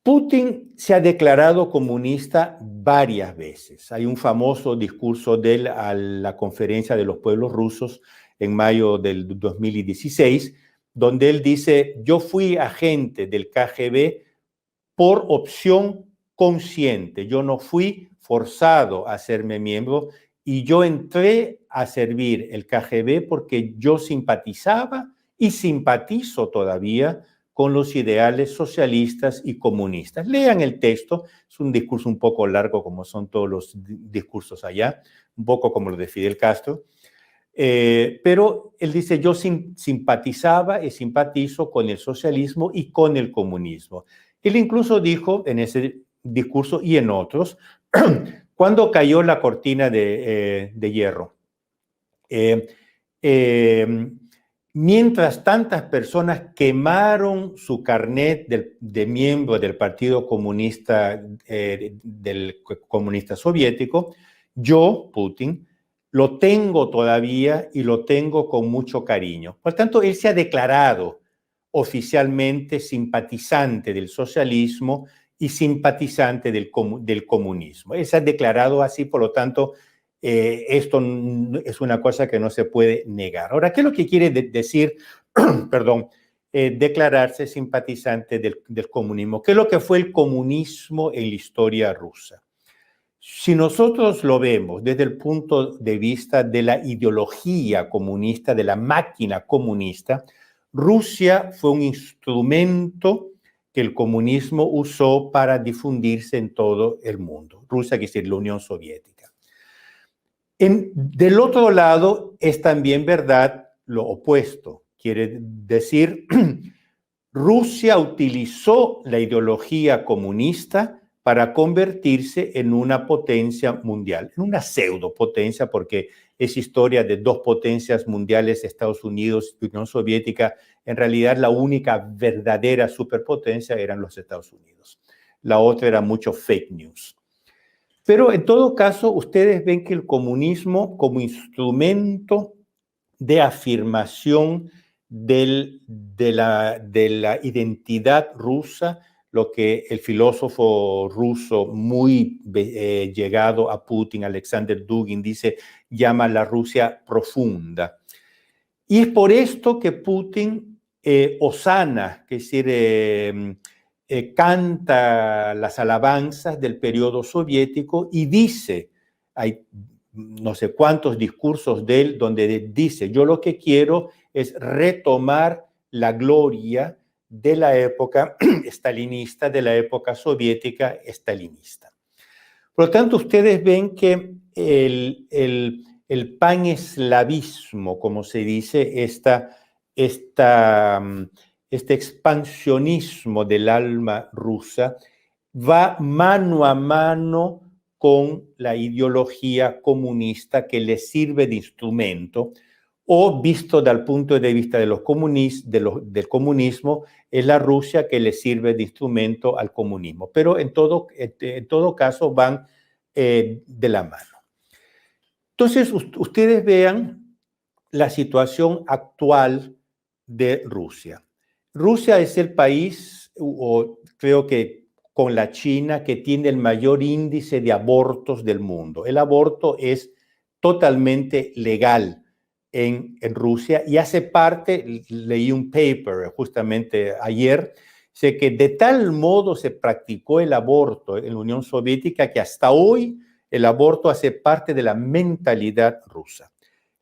Putin se ha declarado comunista varias veces. Hay un famoso discurso de él a la Conferencia de los Pueblos Rusos en mayo del 2016, donde él dice: yo fui agente del KGB por opción consciente. Yo no fui forzado a hacerme miembro y yo entré a servir el KGB porque yo simpatizaba y simpatizo todavía con los ideales socialistas y comunistas. Lean el texto, es un discurso un poco largo como son todos los discursos allá, un poco como los de Fidel Castro, pero él dice, yo simpatizaba y simpatizo con el socialismo y con el comunismo. Él incluso dijo en ese discurso y en otros, cuando cayó la cortina de hierro, mientras tantas personas quemaron su carnet de miembro del Partido Comunista, del comunista soviético, yo, Putin, lo tengo todavía y lo tengo con mucho cariño. Por tanto, él se ha declarado oficialmente simpatizante del socialismo y simpatizante del comunismo. Él se ha declarado así, por lo tanto, esto es una cosa que no se puede negar. Ahora, ¿qué es lo que quiere decir, perdón, declararse simpatizante del comunismo? ¿Qué es lo que fue el comunismo en la historia rusa? Si nosotros lo vemos desde el punto de vista de la ideología comunista, de la máquina comunista, Rusia fue un instrumento que el comunismo usó para difundirse en todo el mundo. Rusia, que es la Unión Soviética. Del otro lado, es también verdad lo opuesto. Quiere decir, Rusia utilizó la ideología comunista para convertirse en una potencia mundial, en una pseudopotencia, porque es historia de dos potencias mundiales, Estados Unidos y Unión Soviética. En realidad, la única verdadera superpotencia eran los Estados Unidos. La otra era mucho fake news. Pero en todo caso, ustedes ven que el comunismo como instrumento de afirmación de la identidad rusa, lo que el filósofo ruso muy llegado a Putin, Alexander Dugin, dice, llama la Rusia profunda. Y es por esto que Putin osana, que es decir, canta las alabanzas del periodo soviético y dice, hay no sé cuántos discursos de él donde dice, yo lo que quiero es retomar la gloria de la época estalinista, de la época soviética estalinista. Por lo tanto, ustedes ven que el paneslavismo, como se dice, este expansionismo del alma rusa, va mano a mano con la ideología comunista que le sirve de instrumento, o visto desde el punto de vista de del comunismo, es la Rusia que le sirve de instrumento al comunismo. Pero en todo caso van de la mano. Entonces, ustedes vean la situación actual de Rusia. Rusia es el país, o creo que con la China, que tiene el mayor índice de abortos del mundo. El aborto es totalmente legal en Rusia y hace parte, leí un paper justamente ayer, sé que de tal modo se practicó el aborto en la Unión Soviética que hasta hoy el aborto hace parte de la mentalidad rusa.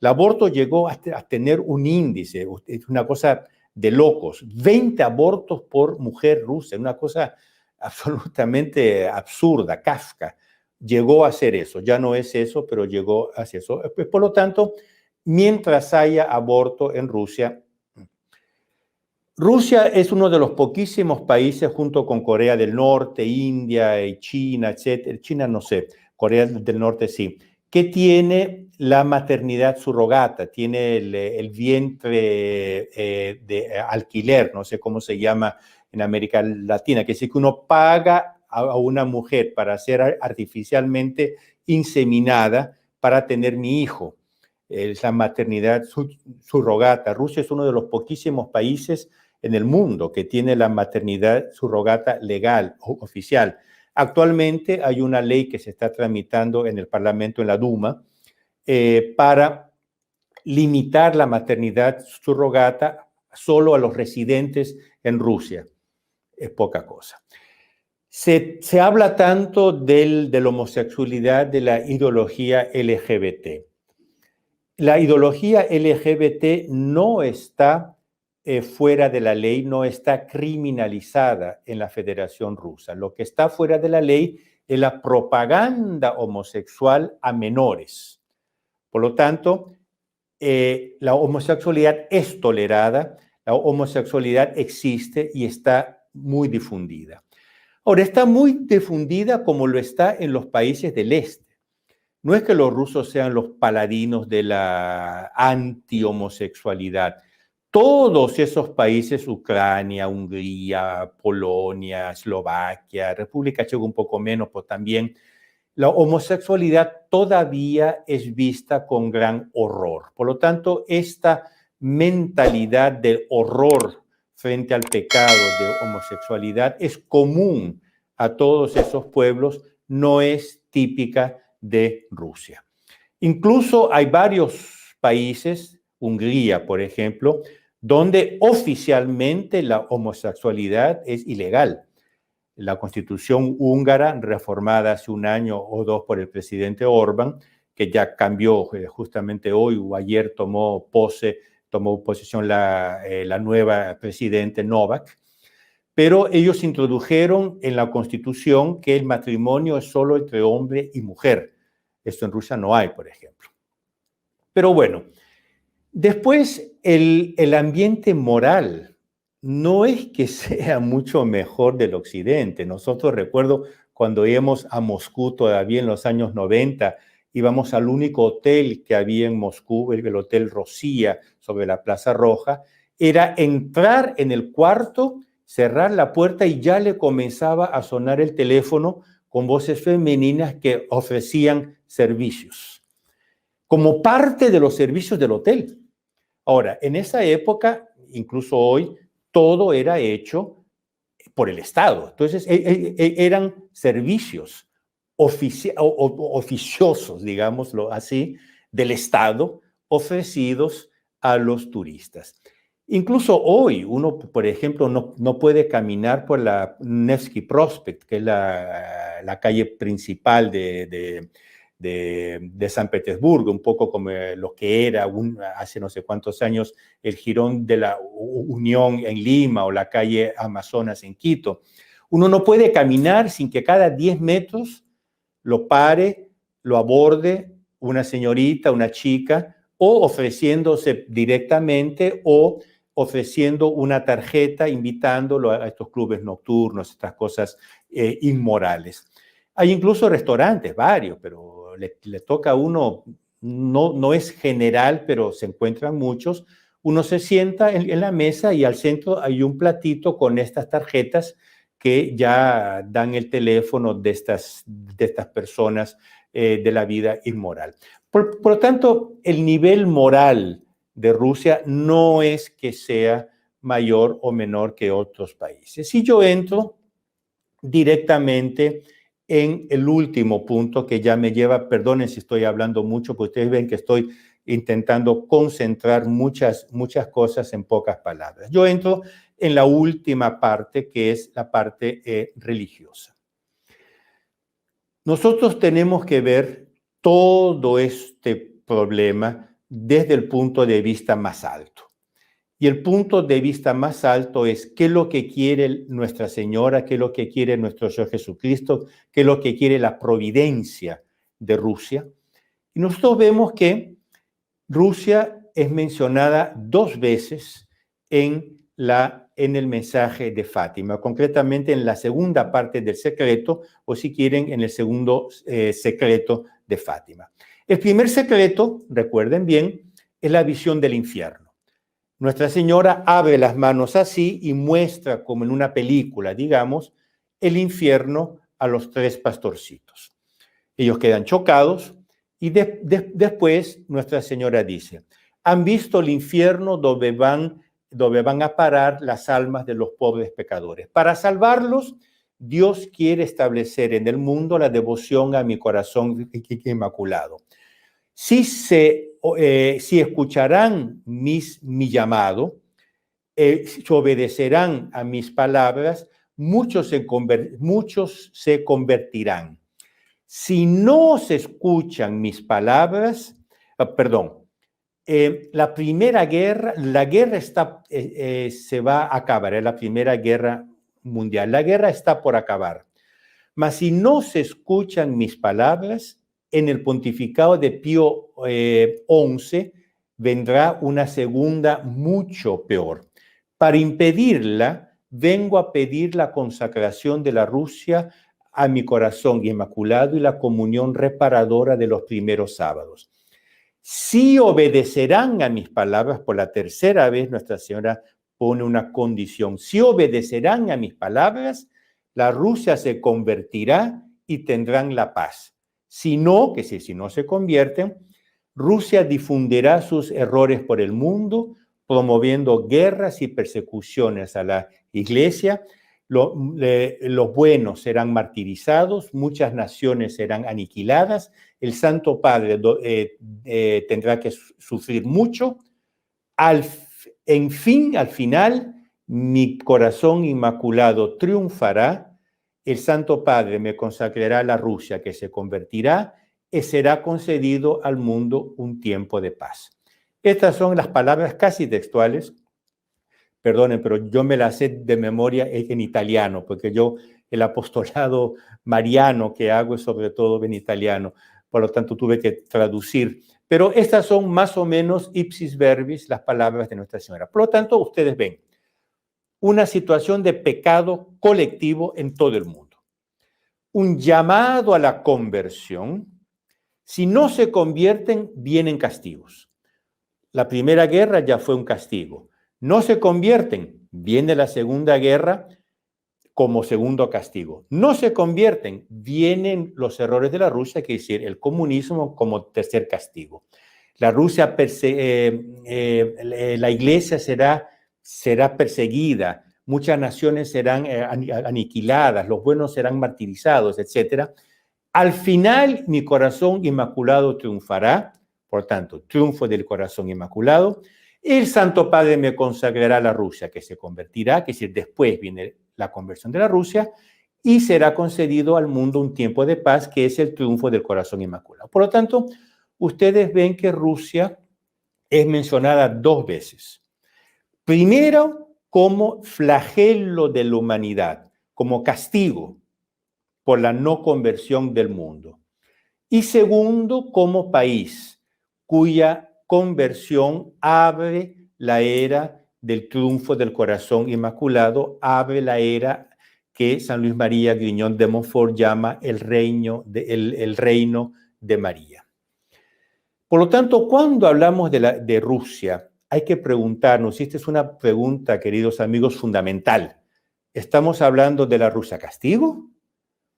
El aborto llegó a tener un índice, es una cosa de locos, 20 abortos por mujer rusa, una cosa absolutamente absurda. Kafka llegó a hacer eso, ya no es eso, pero llegó a hacer eso. Por lo tanto, mientras haya aborto en Rusia, Rusia es uno de los poquísimos países, junto con Corea del Norte, India y China, etcétera. China no sé, Corea del Norte sí, que tiene la maternidad surrogata, tiene el vientre de alquiler, no sé cómo se llama en América Latina, que es que uno paga a una mujer para ser artificialmente inseminada para tener mi hijo. Es la maternidad surrogata. Rusia es uno de los poquísimos países en el mundo que tiene la maternidad surrogata legal, oficial. Actualmente hay una ley que se está tramitando en el Parlamento, en la Duma, para limitar la maternidad surrogata solo a los residentes en Rusia. Es poca cosa. Se habla tanto de la homosexualidad, de la ideología LGBT. La ideología LGBT no está fuera de la ley no está criminalizada en la Federación Rusa. Lo que está fuera de la ley es la propaganda homosexual a menores. Por lo tanto, la homosexualidad es tolerada, la homosexualidad existe y está muy difundida. Ahora, está muy difundida como lo está en los países del este. No es que los rusos sean los paladinos de la anti-homosexualidad. Todos esos países, Ucrania, Hungría, Polonia, Eslovaquia, República Checa un poco menos, pues también, la homosexualidad todavía es vista con gran horror. Por lo tanto, esta mentalidad de horror frente al pecado de homosexualidad es común a todos esos pueblos, no es típica de Rusia. Incluso hay varios países, Hungría, por ejemplo, donde oficialmente la homosexualidad es ilegal. La Constitución húngara, reformada hace un año o dos por el presidente Orbán, que ya cambió justamente hoy o ayer tomó posesión la nueva presidente Novak, pero ellos introdujeron en la Constitución que el matrimonio es solo entre hombre y mujer. Esto en Rusia no hay, por ejemplo. Pero bueno, después el ambiente moral no es que sea mucho mejor del occidente. Nosotros recuerdo cuando íbamos a Moscú todavía en los años 90, íbamos al único hotel que había en Moscú, el Hotel Rossiya, sobre la Plaza Roja, era entrar en el cuarto, cerrar la puerta y ya le comenzaba a sonar el teléfono con voces femeninas que ofrecían servicios, como parte de los servicios del hotel. Ahora, en esa época, incluso hoy, todo era hecho por el Estado. Entonces, eran servicios oficiosos, digámoslo así, del Estado ofrecidos a los turistas. Incluso hoy, uno, por ejemplo, no puede caminar por la Nevsky Prospekt, que es la calle principal de San Petersburgo, un poco como lo que era hace no sé cuántos años el jirón de la Unión en Lima o la calle Amazonas en Quito. Uno no puede caminar sin que cada 10 metros lo pare, lo aborde una señorita, una chica, o ofreciéndose directamente o ofreciendo una tarjeta, invitándolo a estos clubes nocturnos, estas cosas inmorales. Hay incluso restaurantes, varios, pero le toca a uno, no es general, pero se encuentran muchos. Uno se sienta en la mesa y al centro hay un platito con estas tarjetas que ya dan el teléfono de estas personas de la vida inmoral. Por lo tanto, el nivel moral de Rusia no es que sea mayor o menor que otros países. Si yo entro directamente en el último punto que ya me lleva, perdonen si estoy hablando mucho, porque ustedes ven que estoy intentando concentrar muchas cosas en pocas palabras. Yo entro en la última parte, que es la parte religiosa. Nosotros tenemos que ver todo este problema desde el punto de vista más alto. Y el punto de vista más alto es qué es lo que quiere Nuestra Señora, qué es lo que quiere nuestro Señor Jesucristo, qué es lo que quiere la providencia de Rusia. Y nosotros vemos que Rusia es mencionada 2 veces en el mensaje de Fátima, concretamente en la segunda parte del secreto, o si quieren, en el segundo secreto de Fátima. El primer secreto, recuerden bien, es la visión del infierno. Nuestra Señora abre las manos así y muestra, como en una película, digamos, el infierno a los 3 pastorcitos. Ellos quedan chocados y después Nuestra Señora dice, han visto el infierno donde van a parar las almas de los pobres pecadores. Para salvarlos, Dios quiere establecer en el mundo la devoción a mi corazón inmaculado. Si escucharán mi llamado, si obedecerán a mis palabras, muchos se convertirán. Si no se escuchan mis palabras, la Primera Guerra, la guerra está, se va a acabar, es la Primera Guerra Mundial. La guerra está por acabar. Mas si no se escuchan mis palabras, en el pontificado de Pío XI vendrá una segunda mucho peor. Para impedirla, vengo a pedir la consagración de la Rusia a mi corazón inmaculado y la comunión reparadora de los primeros sábados. Si obedecerán a mis palabras, por la tercera vez Nuestra Señora pone una condición. Si obedecerán a mis palabras, la Rusia se convertirá y tendrán la paz. Si no, que si no se convierten, Rusia difundirá sus errores por el mundo, promoviendo guerras y persecuciones a la Iglesia. Los buenos serán martirizados, muchas naciones serán aniquiladas, el Santo Padre tendrá que sufrir mucho. Al final, mi corazón inmaculado triunfará, el Santo Padre me consagrará a la Rusia que se convertirá y será concedido al mundo un tiempo de paz. Estas son las palabras casi textuales. Perdonen, pero yo me las sé de memoria en italiano, porque yo el apostolado mariano que hago es sobre todo en italiano, por lo tanto tuve que traducir. Pero estas son más o menos ipsis verbis las palabras de Nuestra Señora. Por lo tanto, ustedes ven una situación de pecado colectivo en todo el mundo. Un llamado a la conversión. Si no se convierten, vienen castigos. La Primera Guerra ya fue un castigo. No se convierten, viene la Segunda Guerra como segundo castigo. No se convierten, vienen los errores de la Rusia, que es decir, el comunismo como tercer castigo. La Rusia, la Iglesia será perseguida, muchas naciones serán aniquiladas, los buenos serán martirizados, etc. Al final, mi corazón inmaculado triunfará, por tanto, triunfo del corazón inmaculado. El Santo Padre me consagrará a la Rusia, que se convertirá, que es decir, después viene la conversión de la Rusia, y será concedido al mundo un tiempo de paz, que es el triunfo del corazón inmaculado. Por lo tanto, ustedes ven que Rusia es mencionada 2 veces. Primero, como flagelo de la humanidad, como castigo por la no conversión del mundo. Y segundo, como país, cuya conversión abre la era del triunfo del corazón inmaculado, abre la era que San Luis María Grignon de Montfort llama el reino de María. Por lo tanto, cuando hablamos de Rusia, hay que preguntarnos, y esta es una pregunta, queridos amigos, fundamental. ¿Estamos hablando de la Rusia castigo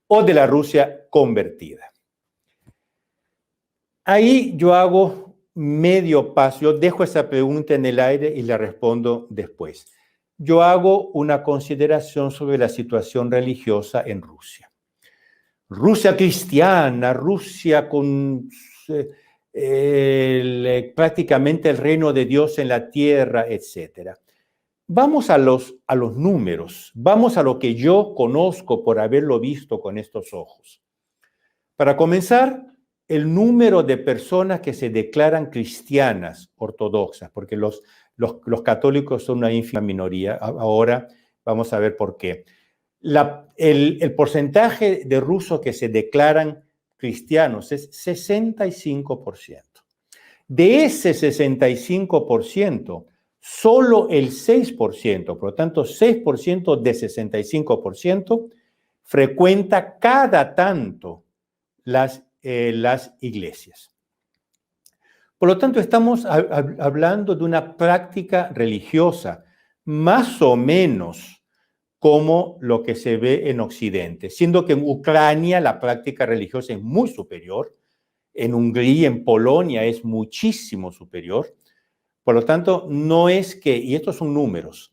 o de la Rusia convertida? Ahí yo hago medio paso, yo dejo esa pregunta en el aire y la respondo después. Yo hago una consideración sobre la situación religiosa en Rusia. Rusia cristiana, Rusia con prácticamente el reino de Dios en la tierra, etc. Vamos a los números, vamos a lo que yo conozco por haberlo visto con estos ojos. Para comenzar, el número de personas que se declaran cristianas ortodoxas, porque los católicos son una ínfima minoría. Ahora vamos a ver por qué. El porcentaje de rusos que se declaran cristianos es 65%. De ese 65%, solo el 6%, por lo tanto 6% de 65%, frecuenta cada tanto las iglesias. Por lo tanto, estamos hablando de una práctica religiosa más o menos como lo que se ve en Occidente, siendo que en Ucrania la práctica religiosa es muy superior, en Hungría, en Polonia es muchísimo superior. Por lo tanto, no es que, y estos son números,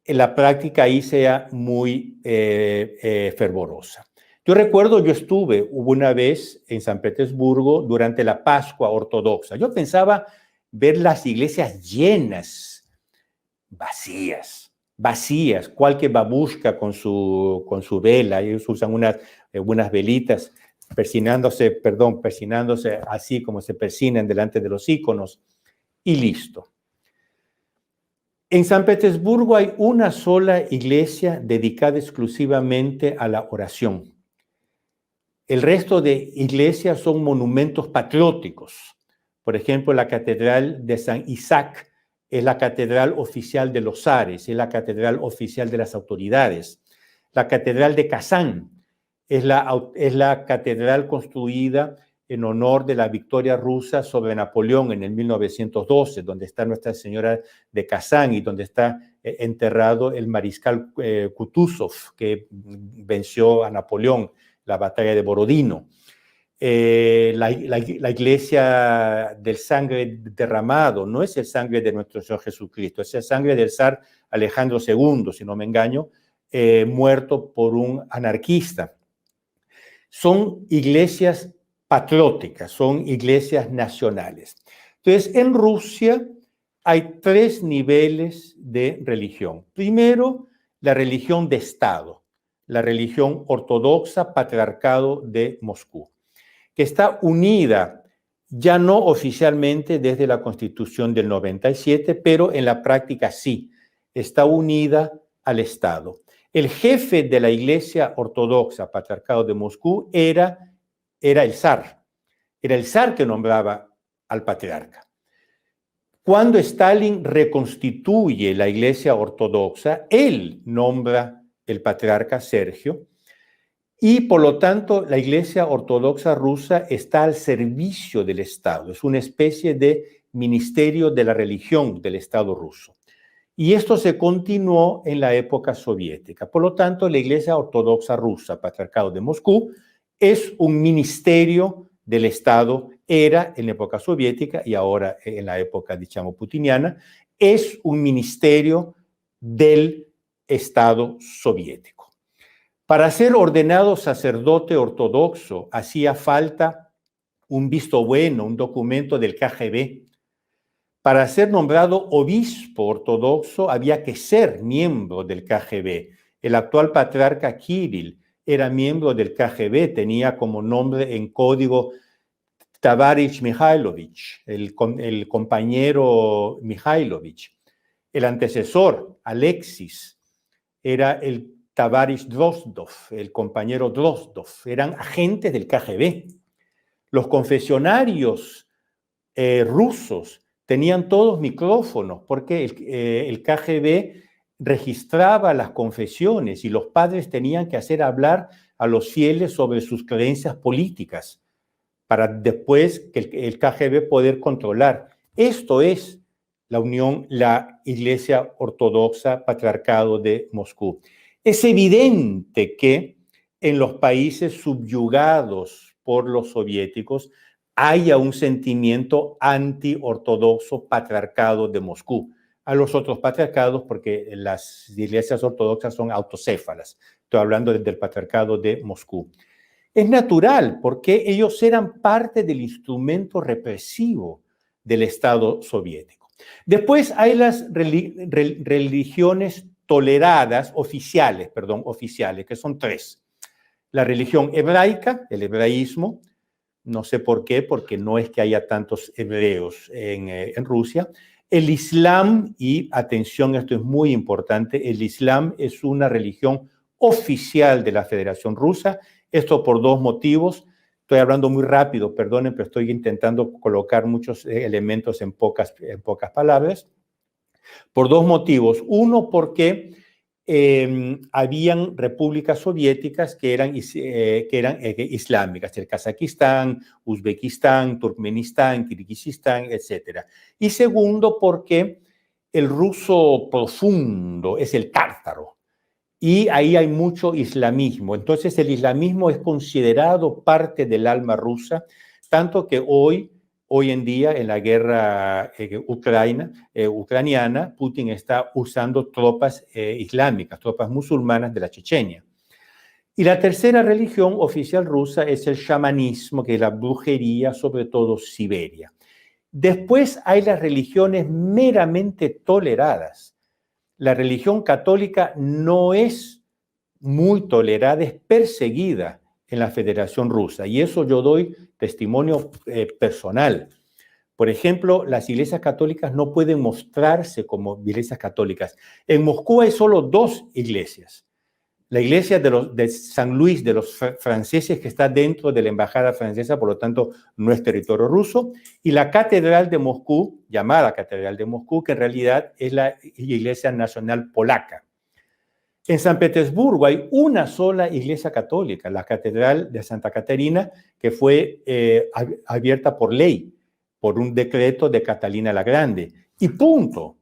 la práctica ahí sea muy fervorosa. Yo recuerdo, hubo una vez en San Petersburgo durante la Pascua ortodoxa. Yo pensaba ver las iglesias llenas, vacías, cualquier babushka con su vela. Ellos usan unas velitas persinándose así como se persinan delante de los íconos. y listo. En San Petersburgo hay una sola iglesia dedicada exclusivamente a la oración. El resto de iglesias son monumentos patrióticos. Por ejemplo, la Catedral de San Isaac es la catedral oficial de los zares, es la catedral oficial de las autoridades. La Catedral de Kazán es la catedral construida en honor de la victoria rusa sobre Napoleón en el 1912, donde está Nuestra Señora de Kazán y donde está enterrado el mariscal Kutuzov, que venció a Napoleón, la batalla de Borodino. La iglesia del sangre derramado no es el sangre de nuestro Señor Jesucristo, es el sangre del zar Alejandro II, si no me engaño, muerto por un anarquista. Son iglesias patrióticas, son iglesias nacionales. Entonces, en Rusia hay 3 niveles de religión. Primero, la religión de Estado, la religión ortodoxa patriarcado de Moscú, que está unida ya no oficialmente desde la Constitución del 97, pero en la práctica sí, está unida al Estado. El jefe de la Iglesia Ortodoxa Patriarcado de Moscú era el zar. Era el zar que nombraba al patriarca. Cuando Stalin reconstituye la Iglesia Ortodoxa, él nombra el patriarca Sergio, y por lo tanto la Iglesia Ortodoxa rusa está al servicio del Estado. Es una especie de ministerio de la religión del Estado ruso. Y esto se continuó en la época soviética. Por lo tanto, la Iglesia Ortodoxa rusa, Patriarcado de Moscú, es un ministerio del Estado, era en la época soviética y ahora en la época, digamos, putiniana, es un ministerio del Estado soviético. Para ser ordenado sacerdote ortodoxo hacía falta un visto bueno, un documento del KGB. Para ser nombrado obispo ortodoxo había que ser miembro del KGB. El actual patriarca Kirill era miembro del KGB, tenía como nombre en código Tavarish Mikhailovich, el compañero Mikhailovich. El antecesor, Alexis, era el Tavarish Drozdov, el compañero Drozdov. Eran agentes del KGB. Los confesionarios rusos tenían todos micrófonos porque el KGB registraba las confesiones y los padres tenían que hacer hablar a los fieles sobre sus creencias políticas para después que el KGB poder controlar. Esto es la Iglesia Ortodoxa Patriarcado de Moscú. Es evidente que en los países subyugados por los soviéticos haya un sentimiento anti-ortodoxo patriarcado de Moscú. A los otros patriarcados, porque las iglesias ortodoxas son autocéfalas. Estoy hablando del patriarcado de Moscú. Es natural, porque ellos eran parte del instrumento represivo del Estado soviético. Después hay las religiones toleradas, oficiales, que son 3. La religión hebraica, el hebraísmo, no sé por qué, porque no es que haya tantos hebreos en Rusia. El Islam, y atención, esto es muy importante, el Islam es una religión oficial de la Federación Rusa, esto por 2 motivos. Estoy hablando muy rápido, perdonen, pero estoy intentando colocar muchos elementos en pocas palabras. Por 2 motivos. Uno, porque habían repúblicas soviéticas que eran islámicas, el Kazajistán, Uzbekistán, Turkmenistán, Kirguistán, etc. Y segundo, porque el ruso profundo es el tártaro y ahí hay mucho islamismo. Entonces el islamismo es considerado parte del alma rusa, tanto que hoy en día, en la guerra ucraniana, Putin está usando tropas islámicas, tropas musulmanas de la Chechenia. Y la tercera religión oficial rusa es el chamanismo, que es la brujería, sobre todo Siberia. Después hay las religiones meramente toleradas. La religión católica no es muy tolerada, es perseguida en la Federación Rusa. Y eso yo doy testimonio personal, Por ejemplo, las iglesias católicas no pueden mostrarse como iglesias católicas. En Moscú hay solo 2 iglesias. La iglesia de San Luis de los franceses, que está dentro de la embajada francesa, por lo tanto no es territorio ruso, y la catedral de Moscú, llamada Catedral de Moscú, que en realidad es la iglesia nacional polaca. En San Petersburgo hay una sola iglesia católica, la Catedral de Santa Caterina, que fue abierta por ley, por un decreto de Catalina la Grande. Y punto.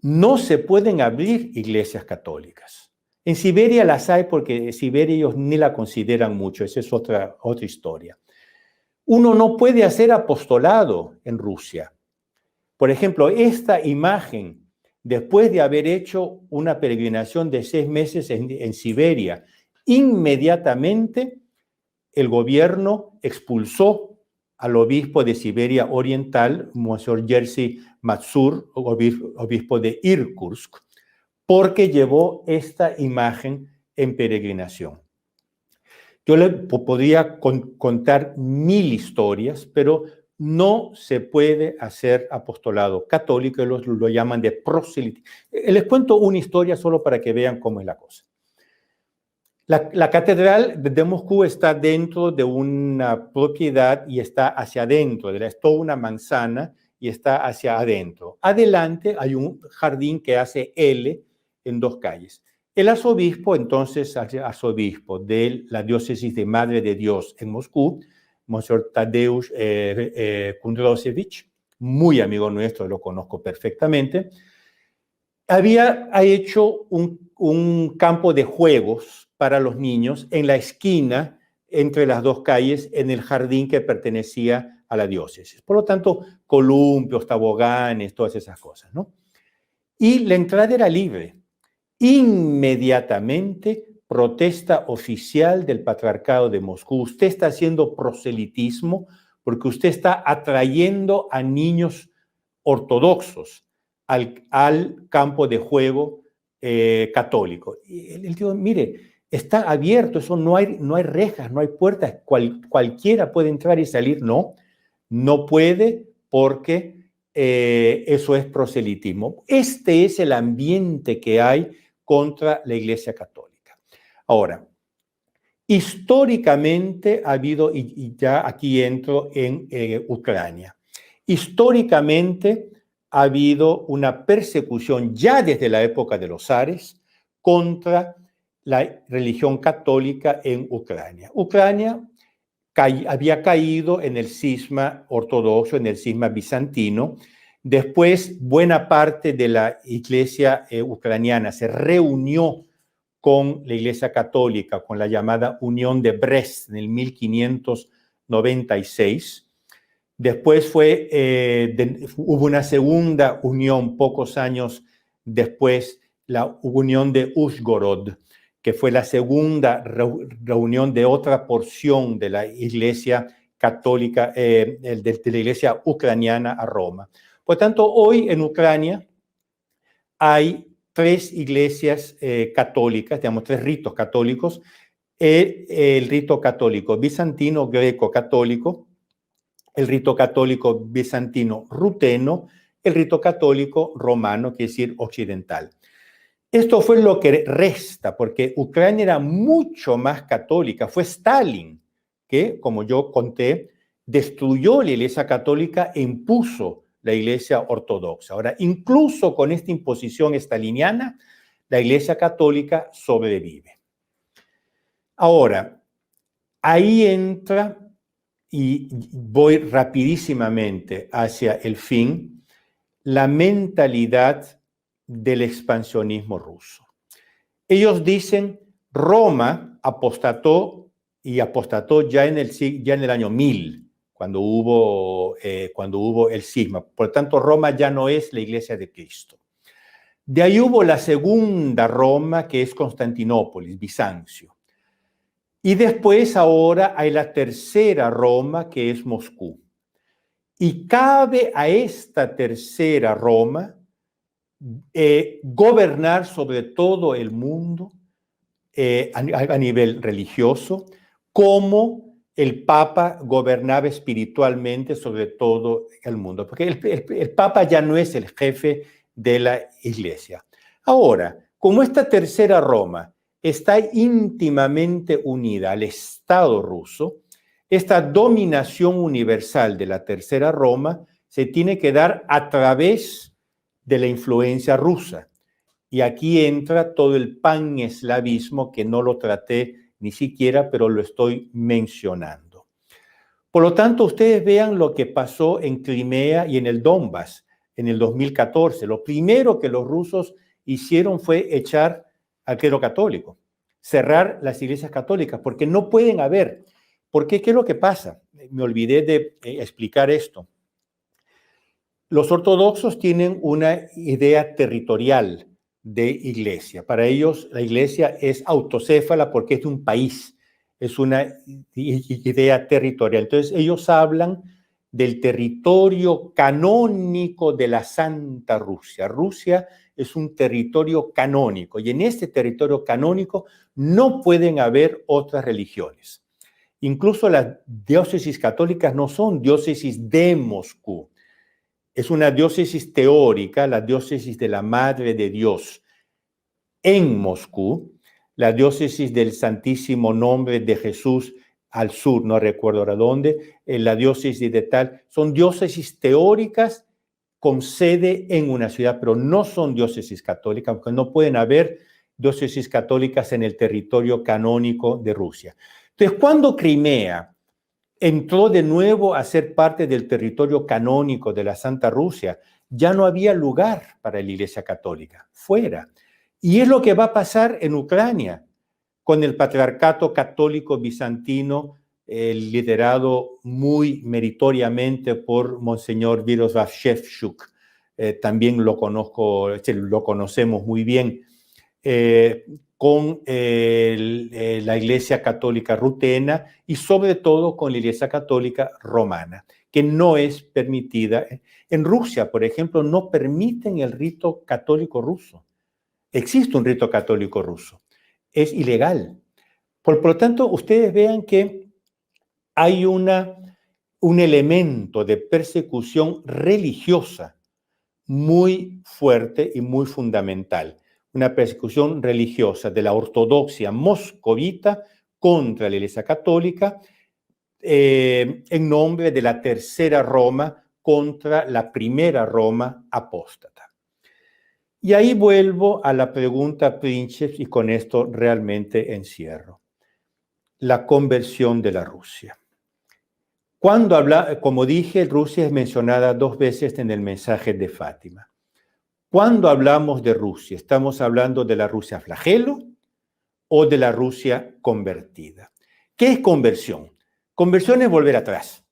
No se pueden abrir iglesias católicas. En Siberia las hay porque en Siberia ellos ni la consideran mucho, esa es otra historia. Uno no puede hacer apostolado en Rusia. Por ejemplo, esta imagen, después de haber hecho una peregrinación de 6 meses en Siberia, inmediatamente el gobierno expulsó al obispo de Siberia Oriental, Monseñor Jerzy Matsur, obispo de Irkutsk, porque llevó esta imagen en peregrinación. Yo le podría contar 1000 historias, pero no se puede hacer apostolado católico, lo llaman de proselitismo. Les cuento una historia solo para que vean cómo es la cosa. La catedral de Moscú está dentro de una propiedad y está hacia adentro, es toda una manzana y está hacia adentro. Adelante hay un jardín que hace L en 2 calles. El arzobispo, entonces, arzobispo de la diócesis de Madre de Dios en Moscú, Monseñor Tadeusz Kundrosevich, muy amigo nuestro, lo conozco perfectamente, había hecho un campo de juegos para los niños en la esquina entre las 2 calles en el jardín que pertenecía a la diócesis. Por lo tanto, columpios, toboganes, todas esas cosas, ¿no? Y la entrada era libre. Inmediatamente, protesta oficial del Patriarcado de Moscú. Usted está haciendo proselitismo porque usted está atrayendo a niños ortodoxos al campo de juego católico. Y él dijo, mire, está abierto, eso no hay rejas, no hay puertas, cualquiera puede entrar y salir. No puede porque eso es proselitismo. Este es el ambiente que hay contra la Iglesia Católica. Ahora, históricamente ha habido, y ya aquí entro en Ucrania, históricamente ha habido una persecución ya desde la época de los zares contra la religión católica en Ucrania. Ucrania había caído en el cisma ortodoxo, en el cisma bizantino. Después, buena parte de la iglesia ucraniana se reunió con la iglesia católica, con la llamada Unión de Brest en el 1596. Después hubo una segunda unión pocos años después, la Unión de Uzhgorod, que fue la segunda reunión de otra porción de la iglesia católica, de la iglesia ucraniana a Roma. Por tanto, hoy en Ucrania hay 3 iglesias católicas, digamos 3 ritos católicos, el rito católico bizantino, greco-católico, el rito católico bizantino ruteno, el rito católico romano, quiere decir occidental. Esto fue lo que resta, porque Ucrania era mucho más católica. Fue Stalin que, como yo conté, destruyó la iglesia católica e impuso la iglesia ortodoxa. Ahora, incluso con esta imposición staliniana, la iglesia católica sobrevive. Ahora, ahí entra, y voy rapidísimamente hacia el fin, la mentalidad del expansionismo ruso. Ellos dicen, Roma apostató ya en el año 1000, cuando hubo el cisma. Por tanto, Roma ya no es la iglesia de Cristo. De ahí hubo la segunda Roma, que es Constantinopla, Bizancio. Y después ahora hay la tercera Roma, que es Moscú. Y cabe a esta tercera Roma gobernar sobre todo el mundo a nivel religioso, como el Papa gobernaba espiritualmente sobre todo el mundo, porque el Papa ya no es el jefe de la Iglesia. Ahora, como esta tercera Roma está íntimamente unida al Estado ruso, esta dominación universal de la tercera Roma se tiene que dar a través de la influencia rusa. Y aquí entra todo el paneslavismo, que no lo traté ni siquiera, pero lo estoy mencionando. Por lo tanto, ustedes vean lo que pasó en Crimea y en el Donbass en el 2014. Lo primero que los rusos hicieron fue echar al clero católico, cerrar las iglesias católicas, porque no pueden haber. ¿Por qué? ¿Qué es lo que pasa? Me olvidé de explicar esto. Los ortodoxos tienen una idea territorial de iglesia. Para ellos la iglesia es autocéfala porque es de un país, es una idea territorial. Entonces ellos hablan del territorio canónico de la Santa Rusia. Rusia es un territorio canónico y en este territorio canónico no pueden haber otras religiones. Incluso las diócesis católicas no son diócesis de Moscú. Es una diócesis teórica, la diócesis de la Madre de Dios en Moscú, la diócesis del Santísimo Nombre de Jesús al sur, no recuerdo ahora dónde, la diócesis de tal, son diócesis teóricas con sede en una ciudad, pero no son diócesis católicas, porque no pueden haber diócesis católicas en el territorio canónico de Rusia. Entonces, cuando Crimea entró de nuevo a ser parte del territorio canónico de la Santa Rusia, ya no había lugar para la Iglesia Católica, fuera. Y es lo que va a pasar en Ucrania, con el Patriarcato Católico Bizantino, liderado muy meritoriamente por Monseñor Miroslav Shevchuk. También lo conocemos muy bien, con la Iglesia Católica Rutena y sobre todo con la Iglesia Católica Romana, que no es permitida. En Rusia, por ejemplo, no permiten el rito católico ruso. Existe un rito católico ruso. Es ilegal. Por lo tanto, ustedes vean que hay un elemento de persecución religiosa muy fuerte y muy fundamental. Una persecución religiosa de la ortodoxia moscovita contra la Iglesia Católica en nombre de la tercera Roma contra la primera Roma apóstata. Y ahí vuelvo a la pregunta Princeps y con esto realmente encierro. La conversión de la Rusia. Cuando habla, como dije, Rusia es mencionada 2 veces en el mensaje de Fátima. Cuando hablamos de Rusia, ¿estamos hablando de la Rusia flagelo o de la Rusia convertida? ¿Qué es conversión? Conversión es volver atrás.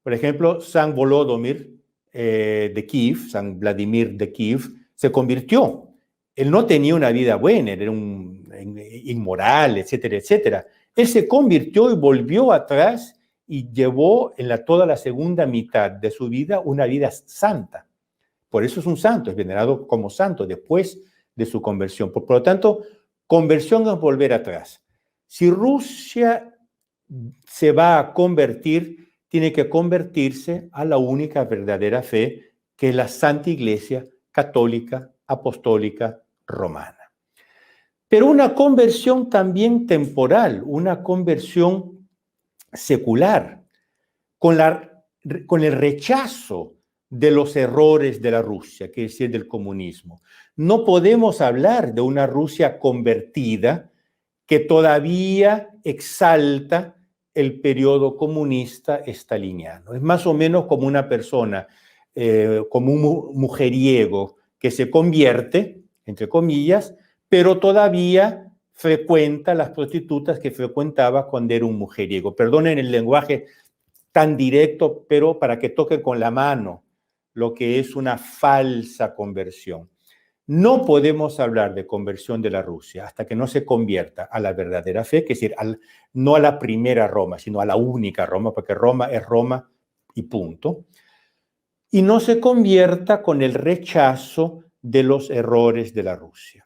Por ejemplo, San Volodymyr de Kiev, San Vladimir de Kiev, se convirtió. Él no tenía una vida buena, era un inmoral, etcétera, etcétera. Él se convirtió y volvió atrás y llevó en toda la segunda mitad de su vida una vida santa. Por eso es un santo, es venerado como santo después de su conversión. Por lo tanto, conversión es volver atrás. Si Rusia se va a convertir, tiene que convertirse a la única verdadera fe, que es la Santa Iglesia Católica Apostólica Romana. Pero una conversión también temporal, una conversión secular, con el rechazo de los errores de la Rusia, que es del comunismo. No podemos hablar de una Rusia convertida que todavía exalta el periodo comunista estaliniano. Es más o menos como una persona, como un mujeriego que se convierte, entre comillas, pero todavía frecuenta las prostitutas que frecuentaba cuando era un mujeriego. Perdonen el lenguaje tan directo, pero para que toque con la mano lo que es una falsa conversión. No podemos hablar de conversión de la Rusia hasta que no se convierta a la verdadera fe, que es decir, no a la primera Roma, sino a la única Roma, porque Roma es Roma y punto. Y no se convierta con el rechazo de los errores de la Rusia.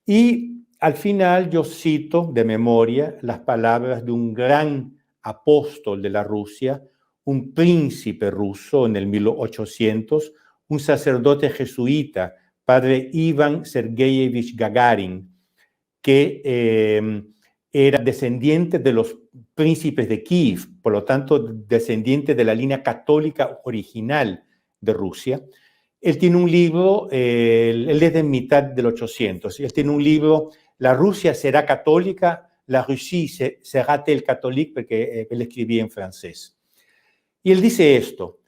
Y al final yo cito de memoria las palabras de un gran apóstol de la Rusia, un príncipe ruso en el 1800, un sacerdote jesuita, padre Ivan Sergeyevich Gagarin, que era descendiente de los príncipes de Kiev, por lo tanto descendiente de la línea católica original de Rusia. Él tiene un libro, él es de mitad del 800, él tiene un libro, La Rusia será católica, La Russie sera-t-elle catholique, porque él escribía en francés. Y él dice esto: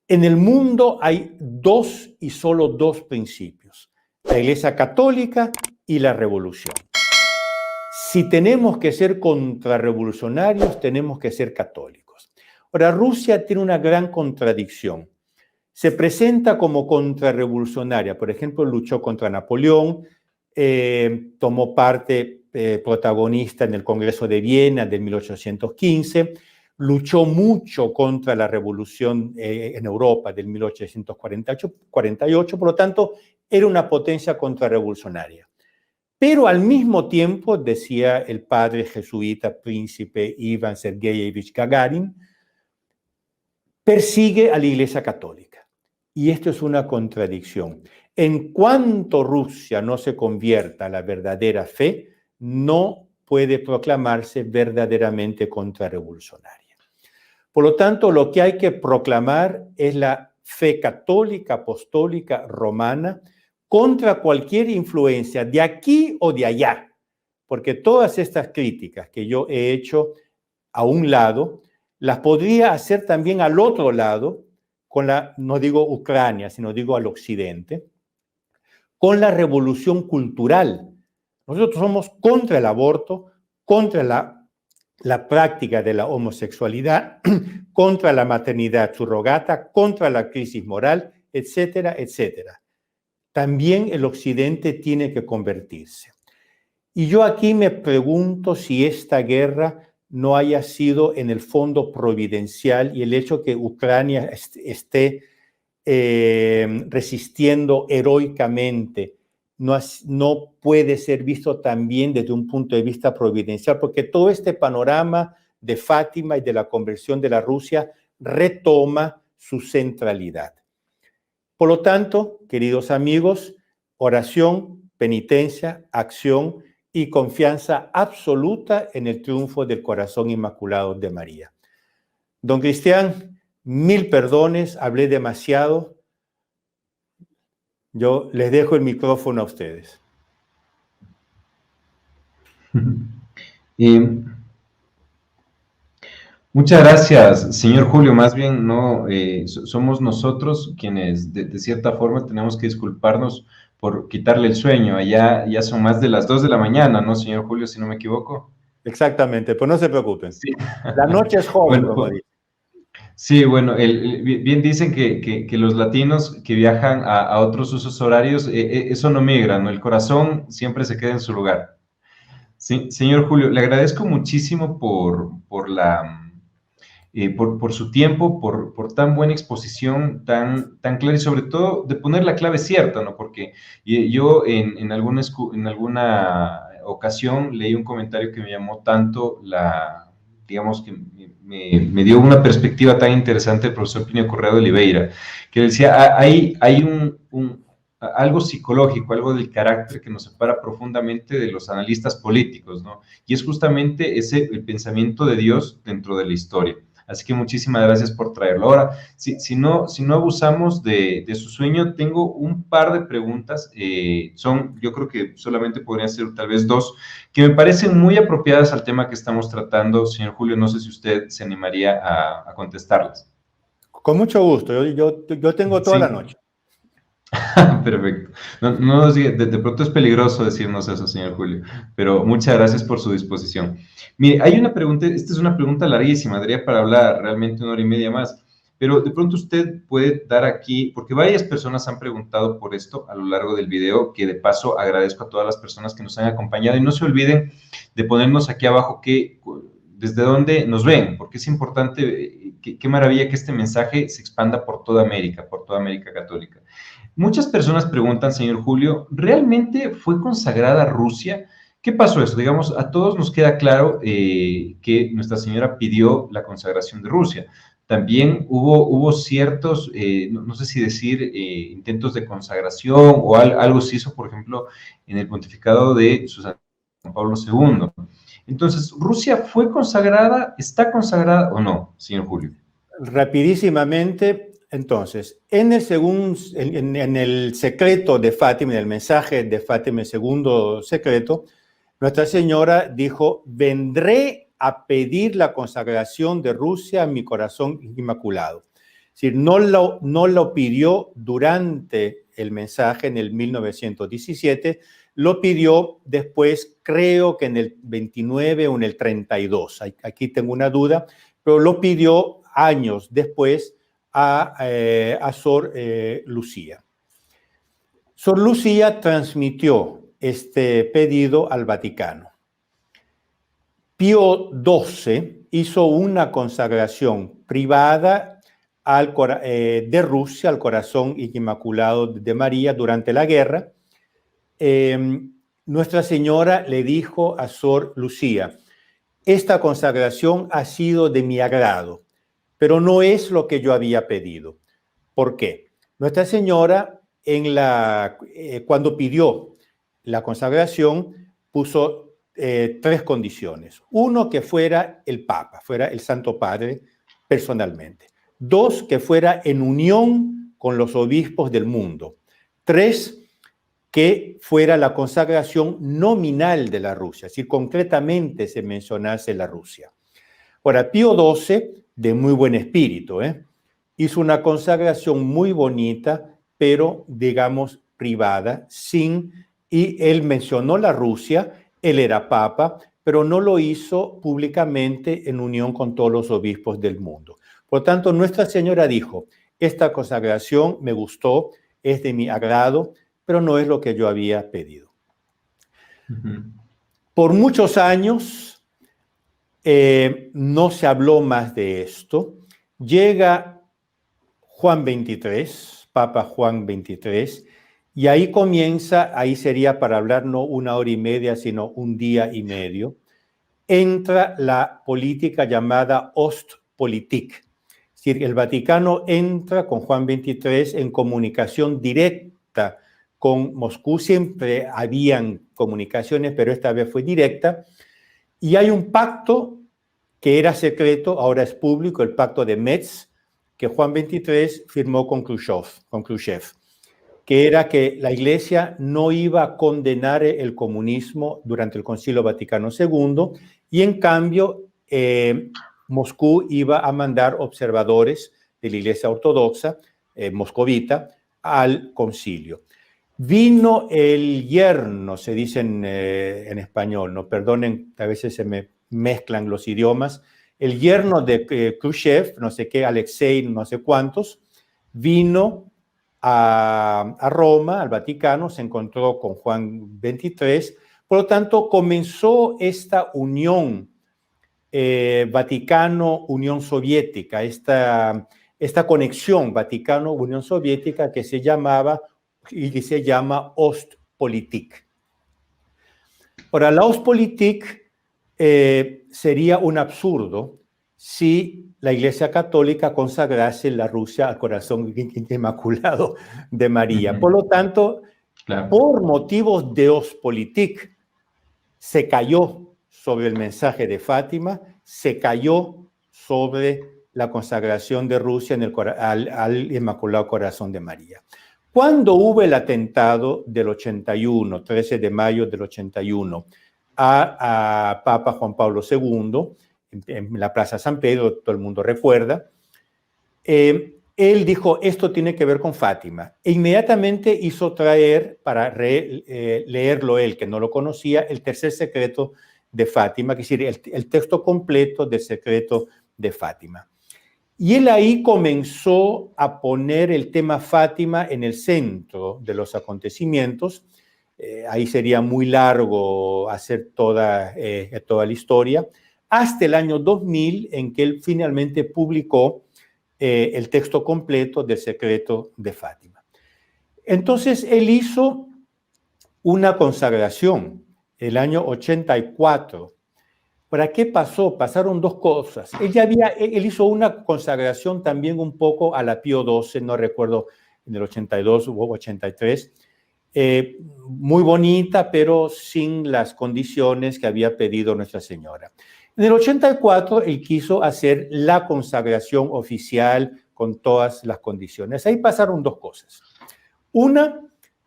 en el mundo hay dos y solo dos principios, la Iglesia Católica y la revolución. Si tenemos que ser contrarrevolucionarios, tenemos que ser católicos. Ahora, Rusia tiene una gran contradicción. Se presenta como contrarrevolucionaria, por ejemplo, luchó contra Napoleón, tomó parte protagonista en el Congreso de Viena del 1815, luchó mucho contra la revolución en Europa del 1848, por lo tanto, era una potencia contrarrevolucionaria. Pero al mismo tiempo, decía el padre jesuita príncipe Ivan Sergeyevich Gagarin, persigue a la Iglesia Católica. Y esto es una contradicción. En cuanto Rusia no se convierta a la verdadera fe, no puede proclamarse verdaderamente contrarrevolucionaria. Por lo tanto, lo que hay que proclamar es la fe católica, apostólica, romana, contra cualquier influencia de aquí o de allá, porque todas estas críticas que yo he hecho a un lado, las podría hacer también al otro lado, con la, no digo Ucrania, sino digo al occidente, con la revolución cultural. Nosotros somos contra el aborto, contra la práctica de la homosexualidad, contra la maternidad surrogata, contra la crisis moral, etcétera, etcétera. También el occidente tiene que convertirse. Y yo aquí me pregunto si esta guerra no haya sido en el fondo providencial y el hecho que Ucrania esté resistiendo heroicamente no puede ser visto también desde un punto de vista providencial, porque todo este panorama de Fátima y de la conversión de la Rusia retoma su centralidad. Por lo tanto, queridos amigos, oración, penitencia, acción y confianza absoluta en el triunfo del corazón inmaculado de María. Don Cristian, 1000 perdones, hablé demasiado. Yo les dejo el micrófono a ustedes. Muchas gracias, señor Julio. Más bien, no somos nosotros quienes, de cierta forma, tenemos que disculparnos por quitarle el sueño. Allá ya son más de las 2 de la mañana, ¿no, señor Julio, si no me equivoco? Exactamente, pues no se preocupen. Sí. La noche es joven, Bueno, como dicen. Sí, bueno, bien dicen que los latinos que viajan a otros usos horarios, eso no migra, ¿no? El corazón siempre se queda en su lugar. Sí, señor Julio, le agradezco muchísimo por su tiempo, por tan buena exposición, tan clara y sobre todo de poner la clave cierta, ¿no? Porque yo en alguna ocasión leí un comentario que me llamó tanto digamos que me dio una perspectiva tan interesante el profesor Plinio Correa de Oliveira, que decía, hay algo psicológico, algo del carácter que nos separa profundamente de los analistas políticos, ¿no? Y es justamente el pensamiento de Dios dentro de la historia. Así que muchísimas gracias por traerlo. Ahora, si no abusamos de su sueño, tengo un par de preguntas. Yo creo que solamente podrían ser tal vez 2, que me parecen muy apropiadas al tema que estamos tratando. Señor Julio, no sé si usted se animaría a contestarlas. Con mucho gusto. Yo tengo toda la noche. Perfecto. No, de pronto es peligroso decirnos eso, señor Julio, pero muchas gracias por su disposición. Mire, hay una pregunta, esta es una pregunta larguísima, daría para hablar realmente 1 hora y media más, pero de pronto usted puede dar aquí, porque varias personas han preguntado por esto a lo largo del video, que de paso agradezco a todas las personas que nos han acompañado, y no se olviden de ponernos aquí abajo desde dónde nos ven, porque es importante, qué maravilla que este mensaje se expanda por toda América Católica. Muchas personas preguntan, señor Julio, ¿realmente fue consagrada Rusia? ¿Qué pasó eso? Digamos, a todos nos queda claro que Nuestra Señora pidió la consagración de Rusia. También hubo ciertos, no sé si decir, intentos de consagración o algo se hizo, por ejemplo, en el pontificado de San Pablo II. Entonces, ¿Rusia fue consagrada, está consagrada o no, señor Julio? Rapidísimamente, entonces, en el secreto de Fátima, en el mensaje de Fátima, el segundo secreto, Nuestra Señora dijo: vendré a pedir la consagración de Rusia a mi corazón inmaculado. Es decir, no lo pidió durante el mensaje en el 1917, lo pidió después, creo que en el 29 o en el 32. Aquí tengo una duda, pero lo pidió años después a Sor Lucía. Sor Lucía transmitió este pedido al Vaticano. Pío XII hizo una consagración privada de Rusia al corazón inmaculado de María durante la guerra. Nuestra Señora le dijo a Sor Lucía: esta consagración ha sido de mi agrado, pero no es lo que yo había pedido. ¿Por qué? Nuestra Señora, cuando pidió la consagración, puso tres condiciones. Uno, que fuera el Papa, fuera el Santo Padre personalmente. Dos, que fuera en unión con los obispos del mundo. Tres, que fuera la consagración nominal de la Rusia, es decir, concretamente se mencionase la Rusia. Ahora, Pío XII, de muy buen espíritu, hizo una consagración muy bonita, pero, digamos, privada, y él mencionó la Rusia, él era papa, pero no lo hizo públicamente en unión con todos los obispos del mundo. Por lo tanto, Nuestra Señora dijo: esta consagración me gustó, es de mi agrado, pero no es lo que yo había pedido. Por muchos años no se habló más de esto. Llega Juan XXIII, Papa Juan XXIII, y ahí sería para hablar no una hora y media, sino un día y medio, entra la política llamada Ostpolitik. Es decir, el Vaticano entra con Juan XXIII en comunicación directa con Moscú. Siempre habían comunicaciones, pero esta vez fue directa. Y hay un pacto que era secreto, ahora es público, el pacto de Metz, que Juan XXIII firmó con Khrushchev, que era que la Iglesia no iba a condenar el comunismo durante el Concilio Vaticano II, y en cambio Moscú iba a mandar observadores de la Iglesia Ortodoxa moscovita al concilio. Vino el yerno, se dice en español, no perdonen, a veces se me mezclan los idiomas, el yerno de Khrushchev, no sé qué, Alexei, no sé cuántos, vino a Roma, al Vaticano, se encontró con Juan XXIII, por lo tanto comenzó esta unión Vaticano-Unión Soviética, esta conexión Vaticano-Unión Soviética que se llamaba y se llama Ostpolitik. Ahora, la Ostpolitik sería un absurdo si la Iglesia Católica consagrase la Rusia al corazón inmaculado de María. Por lo tanto, claro, por motivos de Ostpolitik, se cayó sobre el mensaje de Fátima, se cayó sobre la consagración de Rusia al Inmaculado Corazón de María. Cuando hubo el atentado del 81, 13 de mayo del 81, a Papa Juan Pablo II, en la Plaza San Pedro, todo el mundo recuerda, él dijo: esto tiene que ver con Fátima. E inmediatamente hizo traer, para leerlo él, que no lo conocía, el tercer secreto de Fátima, es decir, el texto completo del secreto de Fátima. Y él ahí comenzó a poner el tema Fátima en el centro de los acontecimientos. Ahí sería muy largo hacer toda la historia, hasta el año 2000, en que él finalmente publicó el texto completo del secreto de Fátima. Entonces, él hizo una consagración el año 84. ¿Para qué pasó? Pasaron dos cosas. Él hizo una consagración también un poco a la Pío XII, no recuerdo, en el 82 u 83, muy bonita, pero sin las condiciones que había pedido Nuestra Señora. En el 84, él quiso hacer la consagración oficial con todas las condiciones. Ahí pasaron dos cosas. Una,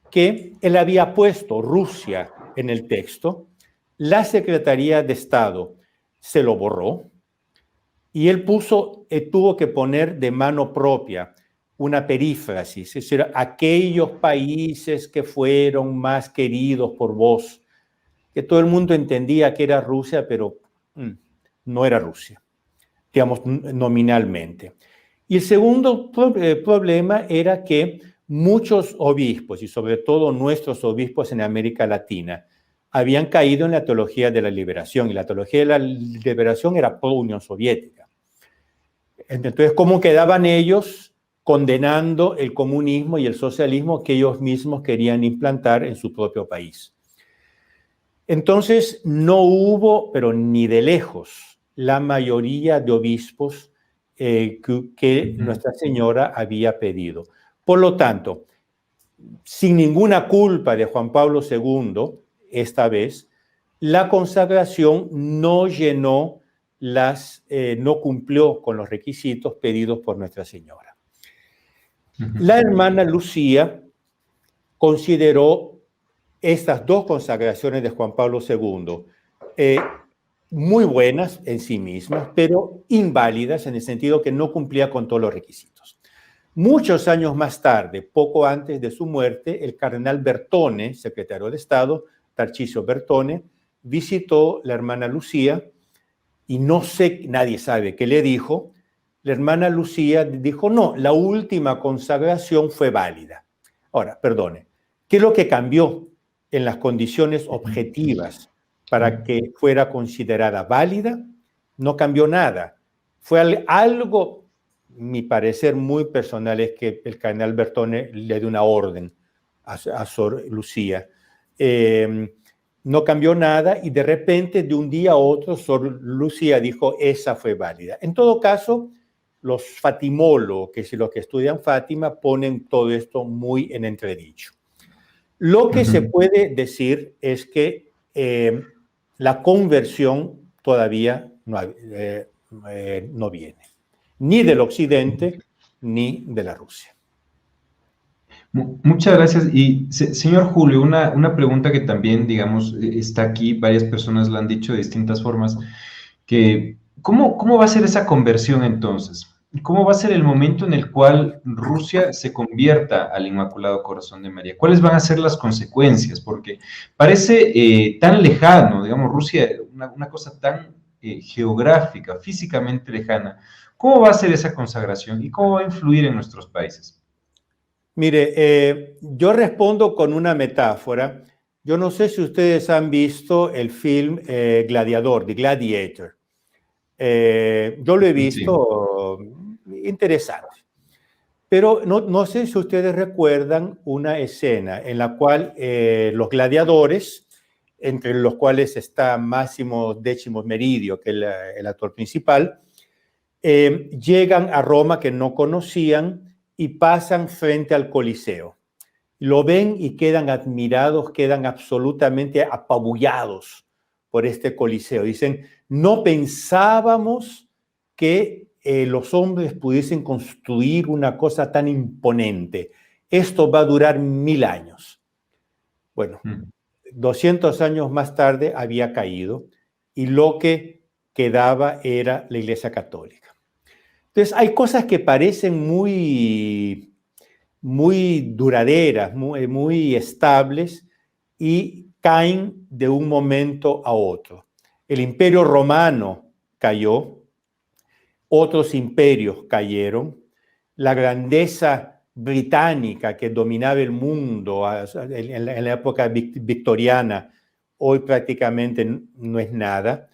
que él había puesto Rusia en el texto, la Secretaría de Estado se lo borró y él tuvo que poner de mano propia una perífrasis, es decir, aquellos países que fueron más queridos por vos, que todo el mundo entendía que era Rusia, pero no era Rusia, digamos, nominalmente. Y el segundo problema era que muchos obispos, y sobre todo nuestros obispos en América Latina, habían caído en la teología de la liberación, y la teología de la liberación era pro-Unión Soviética. Entonces, ¿cómo quedaban ellos condenando el comunismo y el socialismo que ellos mismos querían implantar en su propio país? Entonces, no hubo, pero ni de lejos, la mayoría de obispos que Nuestra Señora había pedido. Por lo tanto, sin ninguna culpa de Juan Pablo II, esta vez, la consagración no llenó no cumplió con los requisitos pedidos por Nuestra Señora. La hermana Lucía consideró estas dos consagraciones de Juan Pablo II muy buenas en sí mismas, pero inválidas en el sentido que no cumplía con todos los requisitos. Muchos años más tarde, poco antes de su muerte, el cardenal Bertone, secretario de Estado, Tarcisio Bertone, visitó la hermana Lucía y no sé, nadie sabe qué le dijo. La hermana Lucía dijo, no, la última consagración fue válida. Ahora, perdone, ¿qué es lo que cambió en las condiciones objetivas para que fuera considerada válida? No cambió nada. Fue algo, mi parecer muy personal, es que el cardenal Bertone le dio una orden a Sor Lucía. No cambió nada y de repente, de un día a otro, Sor Lucía dijo, esa fue válida. En todo caso, los fatimólogos, que es los que estudian Fátima, ponen todo esto muy en entredicho. Lo que se puede decir es que la conversión todavía no viene, ni del Occidente, ni de la Rusia. Muchas gracias. Y señor Julio, una pregunta que también, digamos, está aquí, varias personas la han dicho de distintas formas, que ¿cómo va a ser esa conversión entonces? ¿Cómo va a ser el momento en el cual Rusia se convierta al Inmaculado Corazón de María? ¿Cuáles van a ser las consecuencias? Porque parece tan lejano, digamos, Rusia, una cosa tan geográfica, físicamente lejana. ¿Cómo va a ser esa consagración y cómo va a influir en nuestros países? Mire, yo respondo con una metáfora. Yo no sé si ustedes han visto el film Gladiador, The Gladiator. Yo lo he visto, sí. Interesante. Pero no sé si ustedes recuerdan una escena en la cual los gladiadores, entre los cuales está Máximo Décimo Meridio, que es el actor principal, llegan a Roma que no conocían y pasan frente al Coliseo. Lo ven y quedan admirados, quedan absolutamente apabullados por este Coliseo. Dicen, no pensábamos que los hombres pudiesen construir una cosa tan imponente. Esto va a durar 1000 años. Bueno, 200 años más tarde había caído y lo que quedaba era la Iglesia Católica. Entonces, hay cosas que parecen muy duraderas, muy estables y caen de un momento a otro. El Imperio Romano cayó, otros imperios cayeron, la grandeza británica que dominaba el mundo en la época victoriana, hoy prácticamente no es nada,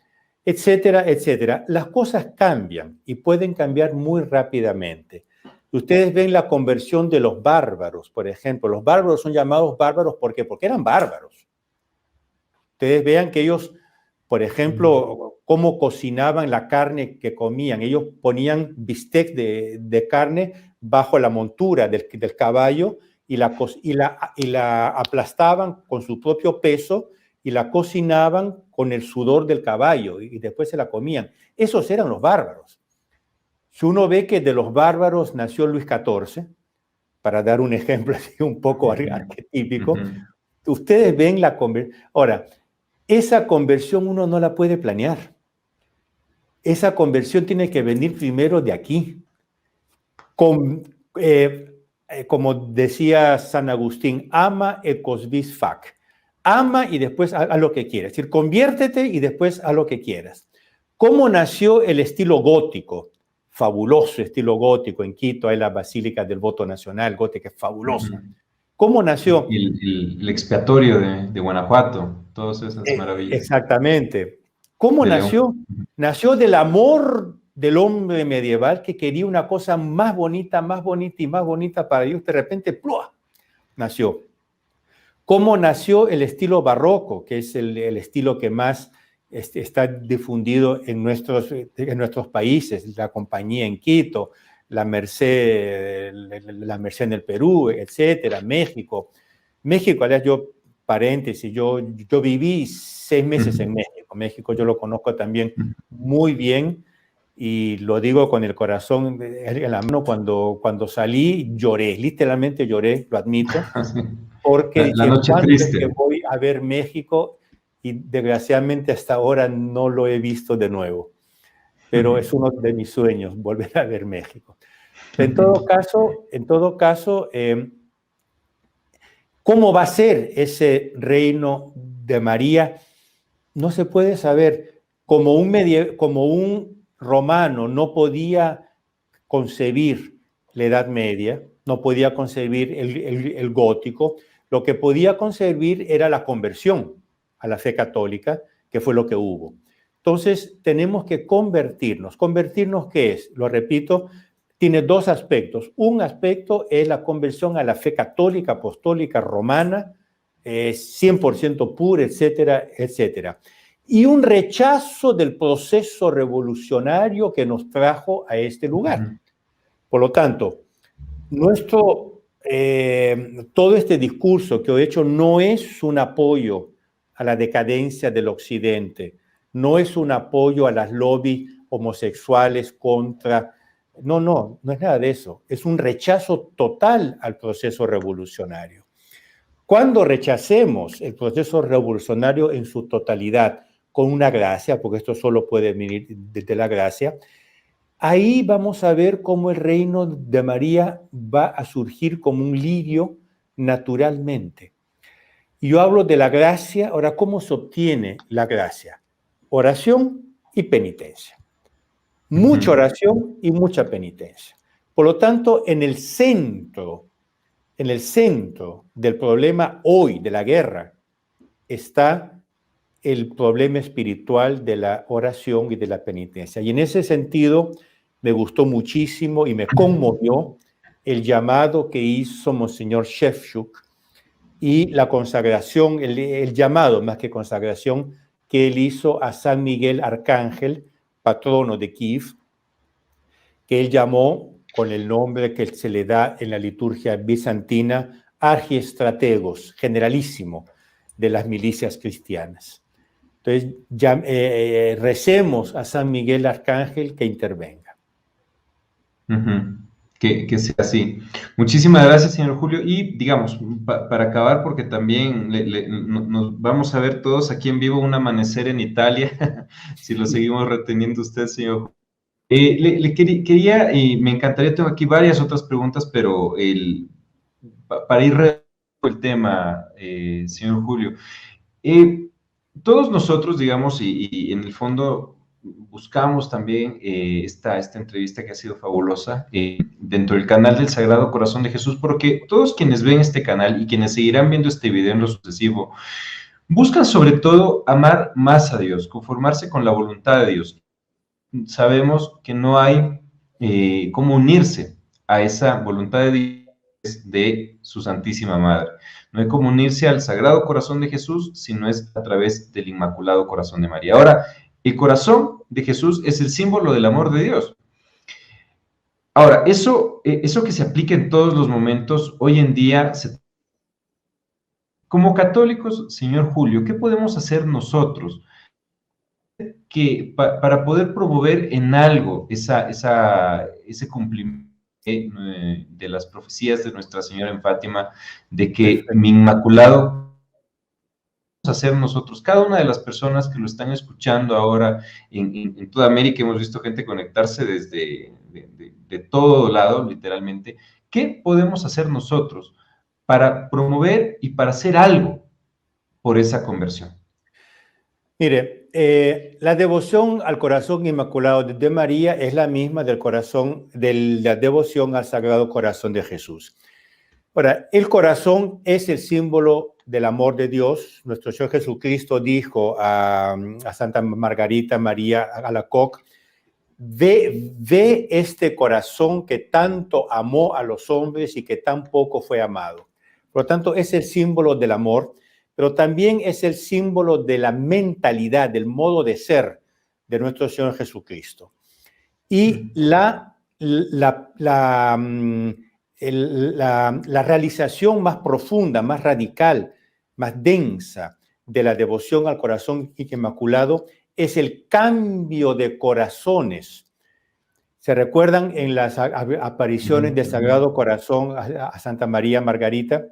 etcétera, etcétera. Las cosas cambian y pueden cambiar muy rápidamente. Ustedes ven la conversión de los bárbaros, por ejemplo. Los bárbaros son llamados bárbaros, ¿por qué? Porque eran bárbaros. Ustedes vean que ellos, por ejemplo, cómo cocinaban la carne que comían. Ellos ponían bistec de carne bajo la montura del caballo y la aplastaban con su propio peso y la cocinaban con el sudor del caballo y después se la comían. Esos eran los bárbaros. Si uno ve que de los bárbaros nació Luis XIV, para dar un ejemplo así un poco arquetípico, ustedes ven la conversión. Ahora, esa conversión uno no la puede planear. Esa conversión tiene que venir primero de aquí. Como decía San Agustín, ama et quos vis fac. Ama y después haz lo que quieras. Es decir, conviértete y después haz lo que quieras. ¿Cómo nació el estilo gótico? Fabuloso estilo gótico. En Quito hay la Basílica del Voto Nacional, gótica es fabulosa. ¿Cómo nació? El expiatorio de Guanajuato, todas esas maravillas. Exactamente. ¿Cómo nació? Nació del amor del hombre medieval que quería una cosa más bonita y más bonita para Dios. De repente, ¡plua!, nació. ¿Cómo nació el estilo barroco, que es el estilo que más está difundido en nuestros países? La Compañía en Quito, la Merced en el Perú, etcétera, México. México, aliás, paréntesis, yo viví 6 meses en México. México yo lo conozco también muy bien y lo digo con el corazón en la mano. Cuando salí lloré, literalmente lloré, lo admito, porque la noche triste. Que voy a ver México y desgraciadamente hasta ahora no lo he visto de nuevo. Pero es uno de mis sueños, volver a ver México. En todo caso, ¿cómo va a ser ese reino de María? No se puede saber. Como un romano no podía concebir la Edad Media, no podía concebir el gótico, lo que podía concebir era la conversión a la fe católica, que fue lo que hubo. Entonces, tenemos que convertirnos. ¿Convertirnos qué es? Lo repito, tiene 2 aspectos. Un aspecto es la conversión a la fe católica, apostólica, romana, 100% pura, etcétera, etcétera. Y un rechazo del proceso revolucionario que nos trajo a este lugar. Por lo tanto, todo este discurso que he hecho no es un apoyo a la decadencia del Occidente, no es un apoyo a las lobbies homosexuales contra... No es nada de eso. Es un rechazo total al proceso revolucionario. Cuando rechacemos el proceso revolucionario en su totalidad, con una gracia, porque esto solo puede venir desde la gracia, ahí vamos a ver cómo el reino de María va a surgir como un lirio naturalmente. Y yo hablo de la gracia. Ahora, ¿cómo se obtiene la gracia? Oración y penitencia. Mucha oración y mucha penitencia. Por lo tanto, en el centro del problema hoy, de la guerra, está el problema espiritual de la oración y de la penitencia. Y en ese sentido, me gustó muchísimo y me conmovió el llamado que hizo Monseñor Shevchuk y la consagración, el llamado más que consagración, que él hizo a San Miguel Arcángel, patrono de Kiev, que él llamó con el nombre que se le da en la liturgia bizantina, archiestrategos, generalísimo de las milicias cristianas. Entonces, recemos a San Miguel Arcángel que intervenga. Que sea así. Muchísimas gracias, señor Julio. Y, digamos, para acabar, porque también nos vamos a ver todos aquí en vivo un amanecer en Italia, si lo seguimos reteniendo usted, señor. Quería, y me encantaría, tengo aquí varias otras preguntas, pero para ir el tema, señor Julio, todos nosotros, digamos, y en el fondo buscamos también esta entrevista que ha sido fabulosa dentro del canal del Sagrado Corazón de Jesús, porque todos quienes ven este canal y quienes seguirán viendo este video en lo sucesivo, buscan sobre todo amar más a Dios, conformarse con la voluntad de Dios. Sabemos que no hay cómo unirse a esa voluntad de Dios de su Santísima Madre. No hay como unirse al Sagrado Corazón de Jesús si no es a través del Inmaculado Corazón de María. Ahora, el corazón de Jesús es el símbolo del amor de Dios. Ahora, eso que se aplica en todos los momentos, hoy en día, como católicos, señor Julio, ¿qué podemos hacer nosotros para poder promover en algo ese cumplimiento de las profecías de Nuestra Señora en Fátima, de que Perfecto. mi inmaculado hacer nosotros, cada una de las personas que lo están escuchando ahora en toda América, hemos visto gente conectarse desde de todo lado, literalmente, ¿qué podemos hacer nosotros para promover y para hacer algo por esa conversión? Mire, la devoción al corazón inmaculado de María es la misma del corazón, de la devoción al Sagrado Corazón de Jesús. Ahora, el corazón es el símbolo del amor de Dios. Nuestro Señor Jesucristo dijo a Santa Margarita María Alacoque: ve este corazón que tanto amó a los hombres y que tan poco fue amado. Por lo tanto, es el símbolo del amor, pero también es el símbolo de la mentalidad, del modo de ser de nuestro Señor Jesucristo. Y la realización más profunda, más radical, más densa de la devoción al corazón inmaculado es el cambio de corazones. ¿Se recuerdan en las apariciones del Sagrado Corazón a Santa María Margarita?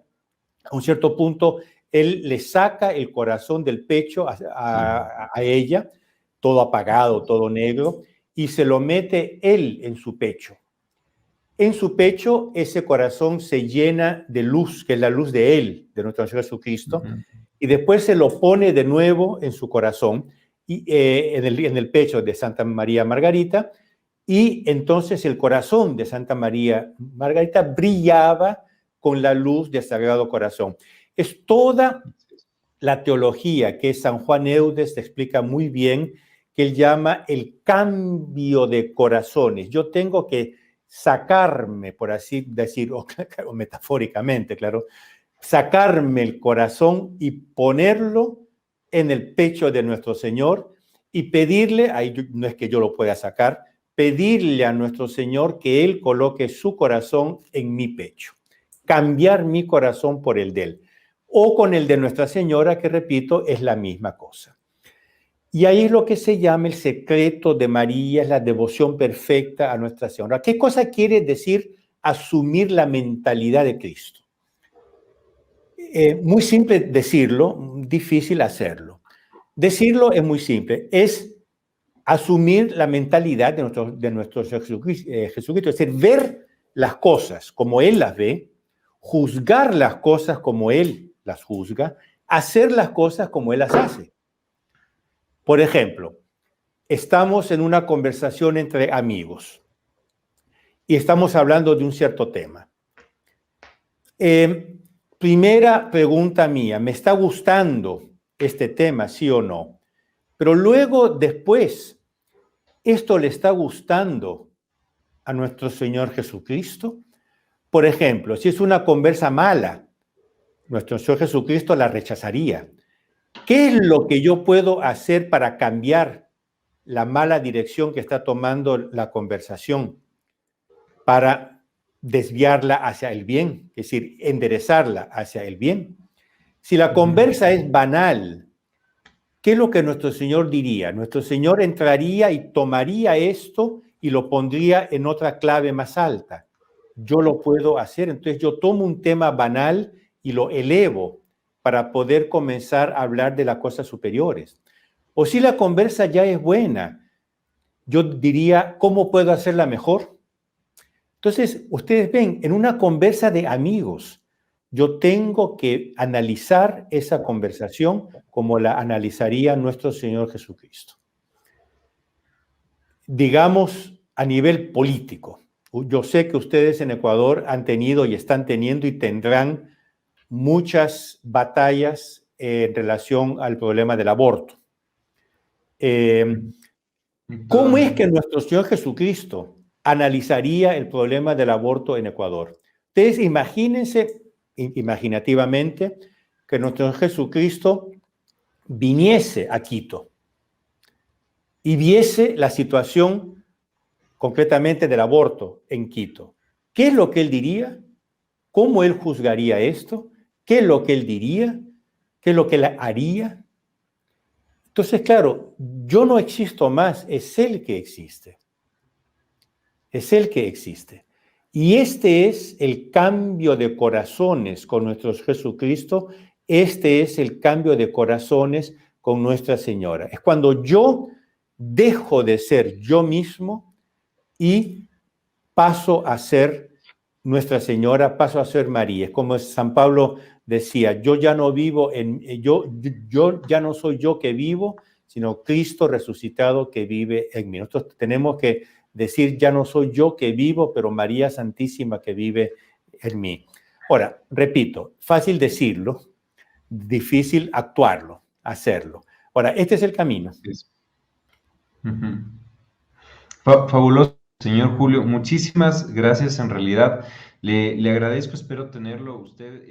A un cierto punto, él le saca el corazón del pecho a ella, todo apagado, todo negro, y se lo mete él en su pecho. En su pecho, ese corazón se llena de luz, que es la luz de él, de nuestro Señor Jesucristo, y después se lo pone de nuevo en su corazón, y, en el pecho de Santa María Margarita, y entonces el corazón de Santa María Margarita brillaba con la luz del Sagrado Corazón. Es toda la teología que San Juan Eudes te explica muy bien, que él llama el cambio de corazones. Yo tengo que sacarme, por así decir, o metafóricamente, claro, sacarme el corazón y ponerlo en el pecho de nuestro Señor y pedirle, ahí no es que yo lo pueda sacar, pedirle a nuestro Señor que Él coloque su corazón en mi pecho, cambiar mi corazón por el de Él, o con el de Nuestra Señora, que repito, es la misma cosa. Y ahí es lo que se llama el secreto de María, es la devoción perfecta a Nuestra Señora. ¿Qué cosa quiere decir asumir la mentalidad de Cristo? Muy simple decirlo, difícil hacerlo. Decirlo es muy simple, es asumir la mentalidad de nuestro Jesucristo, es decir, ver las cosas como Él las ve, juzgar las cosas como Él las juzga, hacer las cosas como Él las hace. Por ejemplo, estamos en una conversación entre amigos y estamos hablando de un cierto tema. Primera pregunta mía, ¿me está gustando este tema, sí o no? Pero luego, después, ¿esto le está gustando a nuestro Señor Jesucristo? Por ejemplo, si es una conversa mala, nuestro Señor Jesucristo la rechazaría. ¿Qué es lo que yo puedo hacer para cambiar la mala dirección que está tomando la conversación, para desviarla hacia el bien, es decir, enderezarla hacia el bien? Si la conversa es banal, ¿qué es lo que nuestro Señor diría? Nuestro Señor entraría y tomaría esto y lo pondría en otra clave más alta. Yo lo puedo hacer, entonces yo tomo un tema banal y lo elevo para poder comenzar a hablar de las cosas superiores. O si la conversa ya es buena, yo diría, ¿cómo puedo hacerla mejor? Entonces, ustedes ven, en una conversa de amigos, yo tengo que analizar esa conversación como la analizaría nuestro Señor Jesucristo. Digamos, a nivel político. Yo sé que ustedes en Ecuador han tenido y están teniendo y tendrán muchas batallas en relación al problema del aborto. ¿Cómo es que nuestro Señor Jesucristo analizaría el problema del aborto en Ecuador? Ustedes imagínense imaginativamente que nuestro Jesucristo viniese a Quito y viese la situación concretamente del aborto en Quito. ¿Qué es lo que él diría? ¿Cómo él juzgaría esto? ¿Qué es lo que él diría? ¿Qué es lo que él haría? Entonces, claro, yo no existo más, es él que existe. Es él que existe. Y este es el cambio de corazones con nuestro Jesucristo. Este es el cambio de corazones con Nuestra Señora. Es cuando yo dejo de ser yo mismo y paso a ser Nuestra Señora, paso a ser María. Es como San Pablo decía, yo ya no vivo yo ya no soy yo que vivo, sino Cristo resucitado que vive en mí. Nosotros tenemos que decir, ya no soy yo que vivo, pero María Santísima que vive en mí. Ahora, repito, fácil decirlo, difícil actuarlo, hacerlo. Ahora, este es el camino. Fabuloso, señor Julio. Muchísimas gracias, en realidad. Le agradezco, espero tenerlo usted